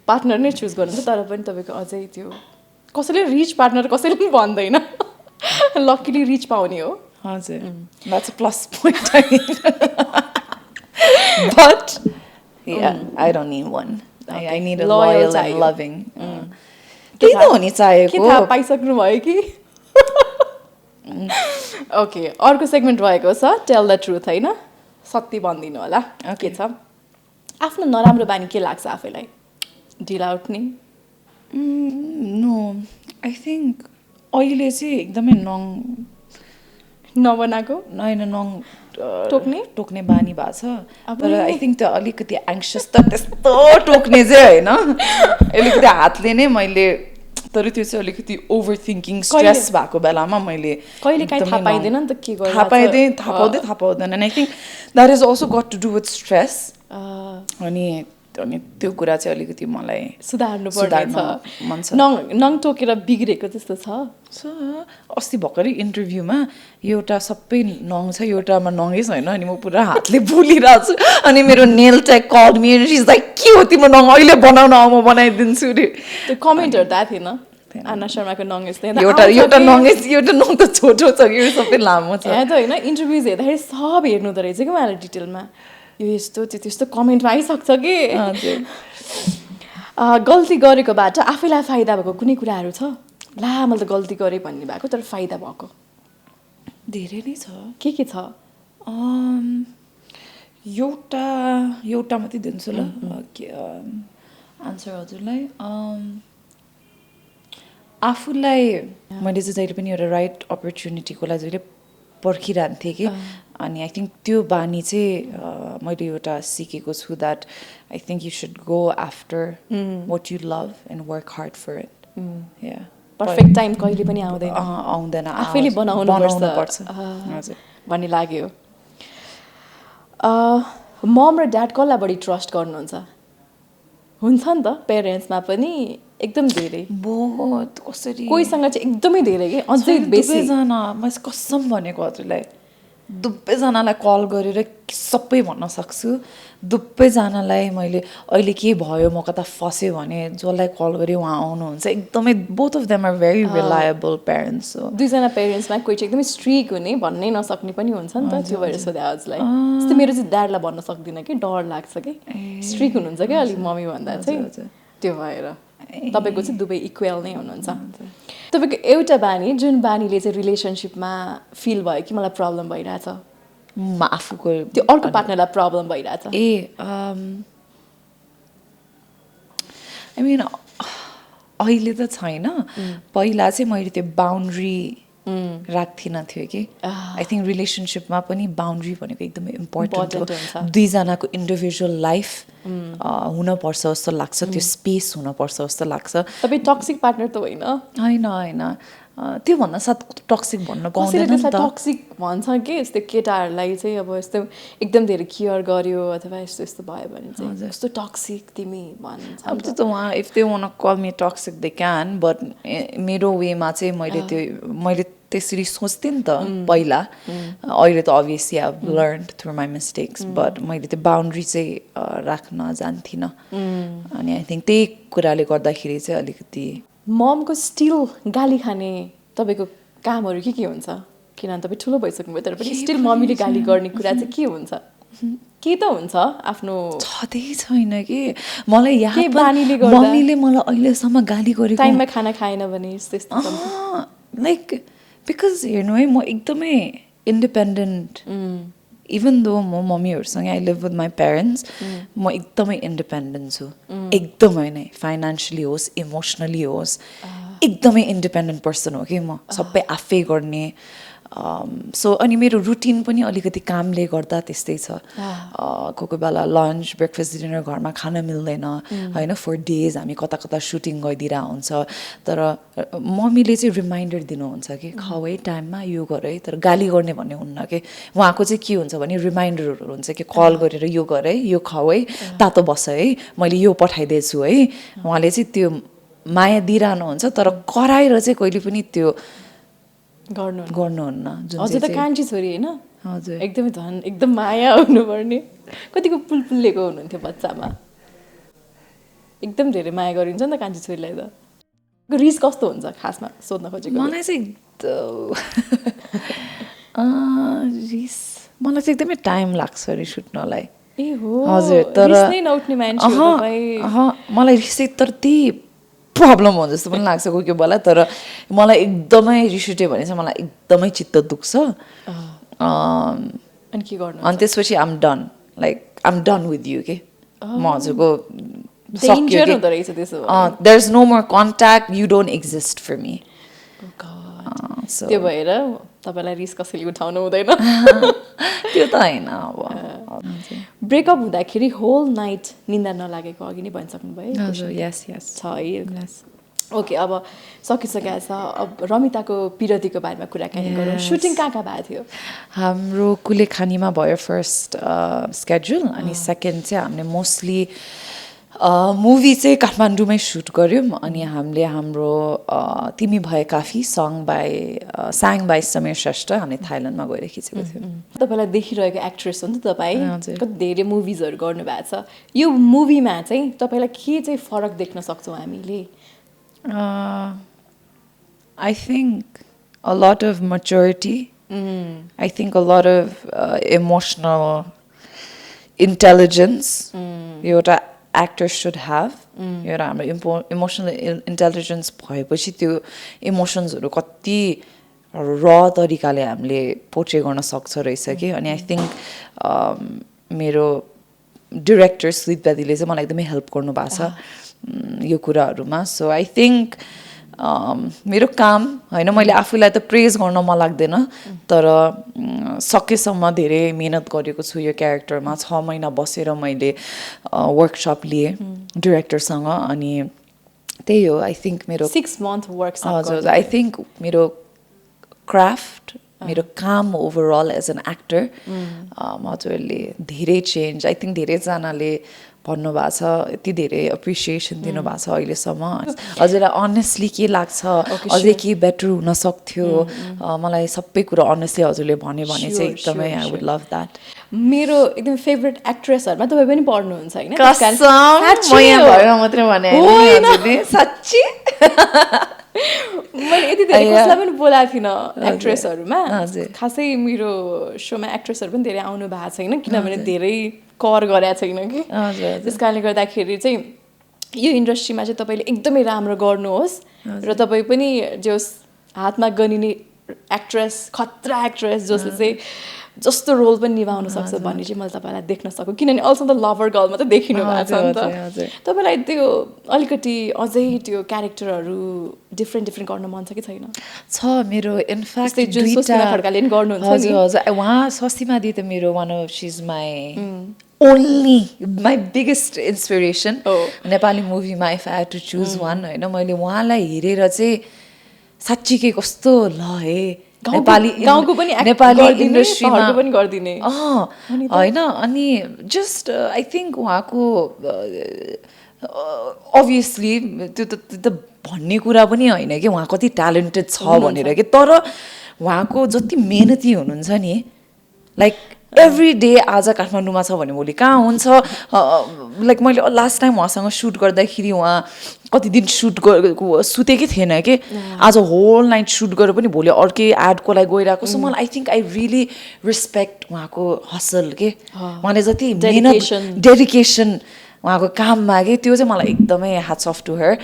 पार्टनर नै चुज गर्नुहुन्छ तर पनि तपाईँको अझै त्यो कसैले रिच पार्टनर कसैले पनि भन्दैन लक्कीली रिच पाउने हो हजुर that's a plus point but yeah I don't need one I need a loyal and loving त्यही त हो नि चाहेको के थाहा पाइसक्नु भयो कि ओके अर्को सेगमेन्ट रहेको छ टेल द ट्रुथ होइन सत्य भनिदिनु होला के छ आफ्नो नराम्रो बानी के लाग्छ आफैलाई ढिला उठ्ने नो आई थिङ्क अहिले चाहिँ एकदमै नबनाएको होइन टोक्ने बानी भएको छ तर आई थिङ्क त्यो अलिकति एङ्सियस त त्यस्तो टोक्ने चाहिँ होइन अलिकति हातले नै मैले तर त्यो चाहिँ अलिकति ओभर थिङ्किङ स्ट्रेस भएको बेलामा मैले कहिले काहीँ थाहा पाइँदैन नि त के गर्नु थाहा पाउँदैन and I think that is also got to do with stress अनि त्यो कुरा चाहिँ अलिकति मलाई सुधार्नु मन छ नङ टोकेर बिग्रेको त्यस्तो छ अस्ति भर्खरै इन्टरभ्यूमा एउटा सबै नङ छ एउटामा नङै छैन अनि म पुरा हातले बोलिरहेको छु अनि मेरो nail tag call me is like के हो तिम्रो नङ अहिले बनाउन आऊ म बनाइदिन्छु रे त्यो कमेन्टहरू थाहा थिएन आना शर्माको नङ यस्तै एउटा नङ त छोटो छ यो सबै लामो छ यहाँ त होइन इन्टरभ्युज हेर्दाखेरि सब हेर्नु हुँदो रहेछ कि उहाँले डिटेलमा यो यस्तो त्यो त्यस्तो कमेन्टमा आइसक्छ कि गल्ती गरेकोबाट आफैलाई फाइदा भएको कुनै कुराहरू छ ला मैले त गल्ती गरेँ भन्ने भएको तर फाइदा भएको धेरै नै छ के छ एउटा मात्रै दिन्छु ल आन्सर हजुरलाई आफूलाई मैले चाहिँ जहिले पनि एउटा राइट अपर्च्युनिटीको लागि जहिले पर्खिरहन्थेँ कि अनि आई थिङ्क त्यो बानी चाहिँ मैले एउटा सिकेको छु that I think you should go after what you love and work hard for it या पर्फेक्ट टाइम कहिले पनि आउँदैन आफैले बनाउनु पर्छ हजुर भन्ने लाग्यो मम र ड्याड कसलाई बढी ट्रस्ट गर्नुहुन्छ हुन्छ नि त पेरेन्ट्समा पनि एकदम धेरै बहुत कसरी कोहीसँग चाहिँ एकदमै धेरै कि अझै बेसी मैले कसम भनेको हजुरलाई दुवैजनालाई कल गरेर सबै भन्न सक्छु दुवैजनालाई मैले अहिले के भयो म कता फसेँ भने जसलाई कल गरेँ उहाँ आउनुहुन्छ एकदमै both of them are very reliable parents हो दुईजना पेरेन्ट्समा कोही चाहिँ एकदमै स्ट्रिक हुने भन्नै नसक्ने पनि हुन्छ नि त त्यो भएर सोधे हजुरलाई जस्तै मेरो चाहिँ ड्याडलाई भन्न सक्दिनँ कि डर लाग्छ कि स्ट्रिक हुनुहुन्छ क्या अलिक मम्मी भन्दा चाहिँ त्यो भएर तपाईँको चाहिँ दुवै इक्वेल नै हुनुहुन्छ तपाईँको एउटा बानी जुन बानीले चाहिँ रिलेसनसिपमा फिल भयो कि मलाई प्रब्लम भइरहेछ आफूको त्यो अर्को पार्टनरलाई प्रब्लम भइरहेछ आई मिन अहिले त छैन पहिला चाहिँ मैले त्यो बााउन्ड्री राख्थिनँ थियो कि आई थिङ्क रिलेसनसिपमा पनि बााउन्ड्री भनेको एकदमै इम्पोर्टेन्ट हो दुईजनाको इन्डिभिजुअल लाइफ हुनपर्छ जस्तो लाग्छ त्यो स्पेस हुनपर्छ जस्तो लाग्छ तपाईँ टक्सिक पार्टनर त होइन होइन त्योभन्दा साथ टक्सिक भन्न पाउँदैन नि त टक्सिक भन्छ कि यस्तो केटाहरूलाई चाहिँ अब यस्तो एकदम धेरै केयर गर्यो अथवा यस्तो यस्तो भयो भने चाहिँ यस्तो टक्सिक तिमी भन्छ अब त्यो त उहाँ if they want call me toxic they can but मेरो वेमा चाहिँ मैले त्यसरी सोच्थेँ नि त पहिला अहिले त obviously I have learned through my mistakes but मैले त्यो बााउन्ड्री चाहिँ राख्न जान्थिनँ अनि आई थिङ्क त्यही कुराले गर्दाखेरि चाहिँ अलिकति ममको स्टिल गाली खाने तपाईँको कामहरू के हुन्छ किनभने तपाईँ ठुलो भइसक्नुभयो तर पनि स्टिल मम्मीले गाली गर्ने कुरा चाहिँ के हुन्छ के त हुन्छ आफ्नो छँदै छैन कि मलाई मम्मीले मलाई अहिलेसम्म गाली गरेको टाइममा खाना खाएन भने लाइक बिकज हेर्नु है म एकदमै इन्डिपेन्डेन्ट इभन दो म मम्मीहरूसँग I live with my parents म एकदमै इन्डिपेन्डेन्ट छु एकदमै नै फाइनेन्सियली होस् इमोसनली होस् एकदमै इन्डिपेन्डेन्ट पर्सन हो कि म सबै आफै गर्ने सो अनि मेरो रुटिन पनि अलिकति कामले गर्दा त्यस्तै छ कोही कोही बेला लन्च ब्रेकफास्ट डिनर घरमा खान मिल्दैन होइन फर डेज हामी कता कता सुटिङ गइदिएर हुन्छ तर मम्मीले चाहिँ रिमाइन्डर दिनुहुन्छ कि खाऊ है टाइममा यो गर है तर गाली गर्ने भन्ने हुन्न कि उहाँको चाहिँ के हुन्छ भने रिमाइन्डरहरू हुन्छ कि कल गरेर यो गर है यो खाऊ है तातो बस है मैले यो पठाइदिएछु है उहाँले चाहिँ त्यो माया दिइरहनुहुन्छ तर कराएर चाहिँ कहिले पनि त्यो गर्नुहुन्न हजुर त कान्छी छोरी होइन हजुर एकदमै धन एकदम माया हुनुपर्ने कतिको पुलपुलेको हुनुहुन्थ्यो बच्चामा एकदम धेरै माया गरिन्छ नि त कान्छी छोरीलाई त रिस कस्तो हुन्छ खासमा सोध्न खोजेको मलाई चाहिँ रिस मलाई चाहिँ एकदमै टाइम लाग्छ रिस उठ्नलाई ए हो हजुर तर रिस नै नउठ्ने मान्छे मलाई रिस तर त्यही प्रब्लम हो जस्तो पनि लाग्छ कोही कोही बेला तर मलाई एकदमै रिस उठ्यो भने चाहिँ मलाई एकदमै चित्त दुख्छ अनि के गर्नु अनि त्यसपछि um done like um done with you के म हजुरको डेन्जर हुँदो रहेछ त्यसो there is no more contact you don't exist for me त्यो भएर तपाईँलाई रिस कसैले उठाउनु हुँदैन त्यो त होइन अब ब्रेकअप हुँदाखेरि होल नाइट निन्दा नलागेको अघि नै भनिसक्नु भयो यस यस छ है ओके अब सकिसकेको छ अब रमिताको पिरतीको बारेमा कुराकानी गरौँ सुटिङ कहाँ कहाँ भएको थियो हाम्रो कुलेखानीमा भयो फर्स्ट स्केड्युल अनि सेकेन्ड चाहिँ हामीले मोस्टली मुभी चाहिँ काठमाडौँमै सुट गऱ्यौँ अनि हामीले हाम्रो तिमी भए काफी साङ बाई समीर श्रेष्ठ हामीले थाइल्यान्डमा गएर खिचेको थियौँ तपाईँलाई देखिरहेको एक्ट्रेस हो नि त तपाईँ कति धेरै मुभिजहरू गर्नुभएको छ यो मुभीमा चाहिँ तपाईँलाई के चाहिँ फरक देख्न सक्छौँ हामीले I think a lot of maturity. I think a lot of emotional intelligence. एउटा actor should have. एउटा हाम्रो emotional intelligence भएपछि त्यो emotionsहरू कति raw तरिकाले हामीले पोर्ट्रे गर्न सक्छ रहेछ कि अनि I think मेरो डिरेक्टर सुदिप दादीले चाहिँ मलाई एकदमै हेल्प गर्नु भएको छ यो कुराहरूमा सो आई थिङ्क मेरो काम होइन मैले आफूलाई त प्रेज गर्न मन लाग्दैन तर सकेसम्म धेरै मेहनत गरेको छु यो क्यारेक्टरमा 6 महिना बसेर मैले वर्कसप लिएँ डिरेक्टरसँग अनि त्यही हो आई थिङ्क मेरो 6 month वर्कसप हजुर आई थिङ्क मेरो क्राफ्ट मेरो काम ओभरअल एज एन एक्टर हजुरले धेरै चेन्ज आई थिङ्क धेरैजनाले भन्नुभएको छ यति धेरै एप्रिसिएसन दिनुभएको छ अहिलेसम्म हजुरलाई अनेस्टली के लाग्छ अझै के बेटर हुन सक्थ्यो मलाई सबै कुरा अनेस्टली हजुरले भने चाहिँ एकदमै आई वुड लभ द्याट मेरो एकदम फेभरेट एक्ट्रेसहरुमा तपाईँ पनि पर्नुहुन्छ हैन म यहाँ भएर मात्रै भने हजुरले साच्चै मैले यति धेरै कसैलाई पनि बोलाएको थिइनँ एक्ट्रेसहरुमा खासै मेरो सोमा एक्ट्रेसहरु पनि धेरै आउनु भएको छैन किनभने धेरै कर गरेको छैन कि त्यस कारणले गर्दाखेरि चाहिँ यो इन्डस्ट्रीमा चाहिँ तपाईँले एकदमै राम्रो गर्नुहोस् र तपाईँ पनि जस हातमा गनिने एक्ट्रेस खतरा एक्ट्रेस जसले चाहिँ जस्तो रोल पनि निभाउन सक्छ भन्ने चाहिँ मैले तपाईँलाई देख्न सकु किनभने अल्सो द लभर गर्लमा त देखिनु भएको छ नि त तपाईँलाई त्यो अलिकति अझै त्यो क्यारेक्टरहरू डिफ्रेन्ट गर्न मन छ कि छैन छ मेरो इनफ्याक्ट जुन सोसिना खड्काले पनि गर्नुहुन्छ नि हजुर हजुर उहाँ सस्तिमा दि त मेरो one of she is my only my biggest inspiration Nepali मुभीमा if I had to choose one होइन मैले उहाँलाई हेरेर चाहिँ साँच्चीकै कस्तो ल हे नेपाली इन्डस्ट्रीमा पनि गरिदिने होइन अनि जस्ट आई थिङ्क उहाँको अभियसली त्यो त भन्ने कुरा पनि होइन कि उहाँ कति ट्यालेन्टेड छ भनेर कि तर उहाँको जति मेहनती हुनुहुन्छ नि लाइक एभ्री डे आज काठमाडौँमा छ भने भोलि कहाँ हुन्छ लाइक मैले लास्ट टाइम उहाँसँग सुट गर्दाखेरि उहाँ कति दिन सुतेकै थिएन कि आज होल नाइट सुट गरेर पनि भोलि अर्कै एडको लागि गइरहेको सो मलाई I think I really respect उहाँको हसल के उहाँले जति मेहनत डेडिकेसन उहाँको काममा कि त्यो चाहिँ मलाई एकदमै hats off to her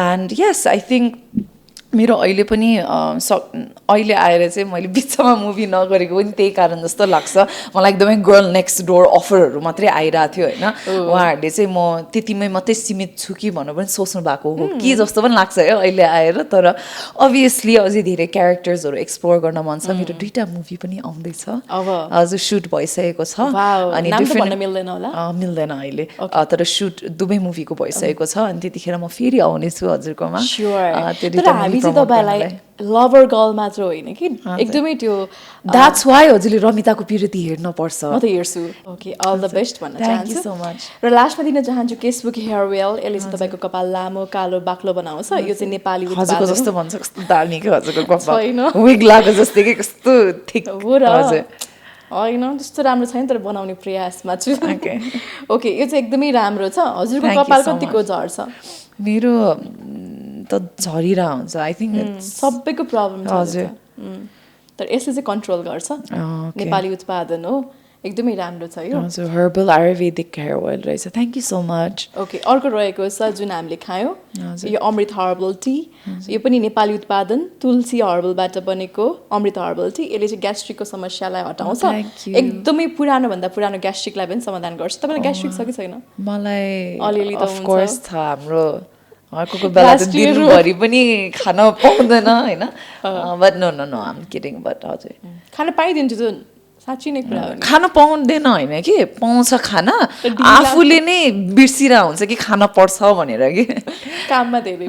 and yes I think मेरो अहिले पनि अहिले आएर चाहिँ मैले बिचमा मुभी नगरेको पनि त्यही कारण जस्तो लाग्छ मलाई एकदमै गर्ल नेक्स्ट डोर अफरहरू मात्रै आइरहेको थियो होइन उहाँहरूले चाहिँ म त्यतिमै मात्रै सीमित छु कि भनेर पनि सोच्नु भएको हो कि जस्तो पनि लाग्छ है अहिले आएर तर अभियसली अझै धेरै क्यारेक्टर्सहरू एक्सप्लोर गर्न मन छ मेरो 2टा मुभी पनि आउँदैछ हजुर सुट भइसकेको छ अनि मिल्दैन अहिले तर सुट दुवै मुभीको भइसकेको छ अनि त्यतिखेर म फेरि आउनेछु हजुरकोमा तपाईँलाई लभर गर्ल मात्र होइन कि एकदमै त्यो द्याट्स वाइ हजुरले रमिताको पिरती हेर्न पर्छ म त हेर्छु ओके अल द बेस्ट भन्न चाहन्छु सो मच र लास्टमा दिन चाहन्छु केसबुक हेयर वेल यसले चाहिँ तपाईँको कपाल लामो कालो बाक्लो बनाउँछ यो चाहिँ नेपाली हजुरको जस्तो भन्छ कस्तो दामी के हजुरको कपाल विग लागेको जस्तै के कस्तो थिक हो र होइन त्यस्तो राम्रो छैन तर बनाउने प्रयासमा छु ओके यो चाहिँ एकदमै राम्रो छ हजुरको कपाल कतिको झर्छ मेरो त झरिरहेको हुन्छ आई थिङ्क सबैको प्रब्लम छ हजुर तर यसले चाहिँ कन्ट्रोल गर्छ नेपाली उत्पादन हो एकदमै राम्रो छ यो हजुर हर्बल आयुर्वेदिक हेयर ओइल रहेछ thank you so much okay अर्को रहेको छ जुन हामीले खायौँ यो अमृत हर्बल टी यो पनि नेपाली उत्पादन तुलसी हर्बलबाट बनेको अमृत हर्बल टी यसले चाहिँ ग्यास्ट्रिकको समस्यालाई हटाउँछ एकदमै पुरानोभन्दा पुरानो ग्यास्ट्रिकलाई पनि समाधान गर्छ तपाईँलाई ग्यास्ट्रिक छ कि छैन मलाई अलिअलि त अफकोर्स छ हाम्रो अर्को बेला त दिनभरि पनि खान पाउँदैन होइन but no no no I'm kidding but हजुर खान पाइदिन्छु जुन साँच्ची नै कुरा हो खान पाउँदैन होइन कि पाउँछ खाना आफूले नै बिर्सिरहेको हुन्छ कि खान पर्छ भनेर कि काममा धेरै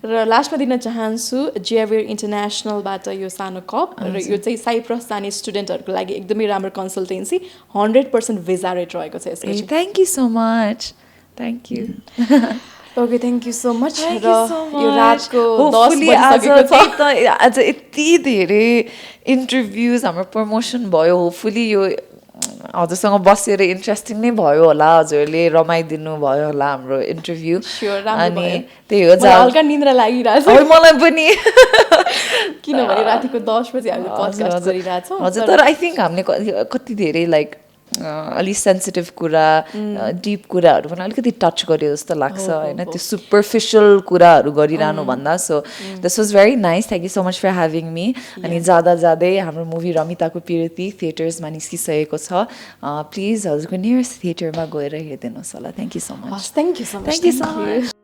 र लास्टमा दिन चाहन्छु जेभियर इन्टरनेसनलबाट यो सानो कप र यो चाहिँ साइप्रस जाने स्टुडेन्टहरूको लागि एकदमै राम्रो कन्सल्टेन्सी 100% भिजा रेट रहेको छ यसको thank you so much thank you okay thank you so much र यो रातको 10 बजिसकेको छ आज यति धेरै इन्टरभ्युज हाम्रो प्रमोसन भयो होपफुली यो हजुरसँग बसेर इन्ट्रेस्टिङ नै भयो होला हजुरले रमाइदिनु भयो होला हाम्रो इन्टरभ्यू अनि त्यही हो हल्का निन्द्रा लागिरहेछ मलाई पनि किनभने रातिको 10 बजी हामीले पडकास्ट गरिरहेछौँ हजुर तर आई थिङ्क हामीले कति धेरै लाइक अलिक सेन्सिटिभ कुरा डिप कुराहरू पनि अलिकति टच गर्यो जस्तो लाग्छ होइन त्यो सुपरफिसियल कुराहरू गरिरहनु भन्दा so this was very nice thank you so much for having me अनि जाँदै हाम्रो मुभी रमिताको पिरती थिएटर्समा निस्किसकेको छ प्लिज हजुरको नियरेस्ट थिएटरमा गएर हेरिदिनुहोस् होला thank you so much thank you so much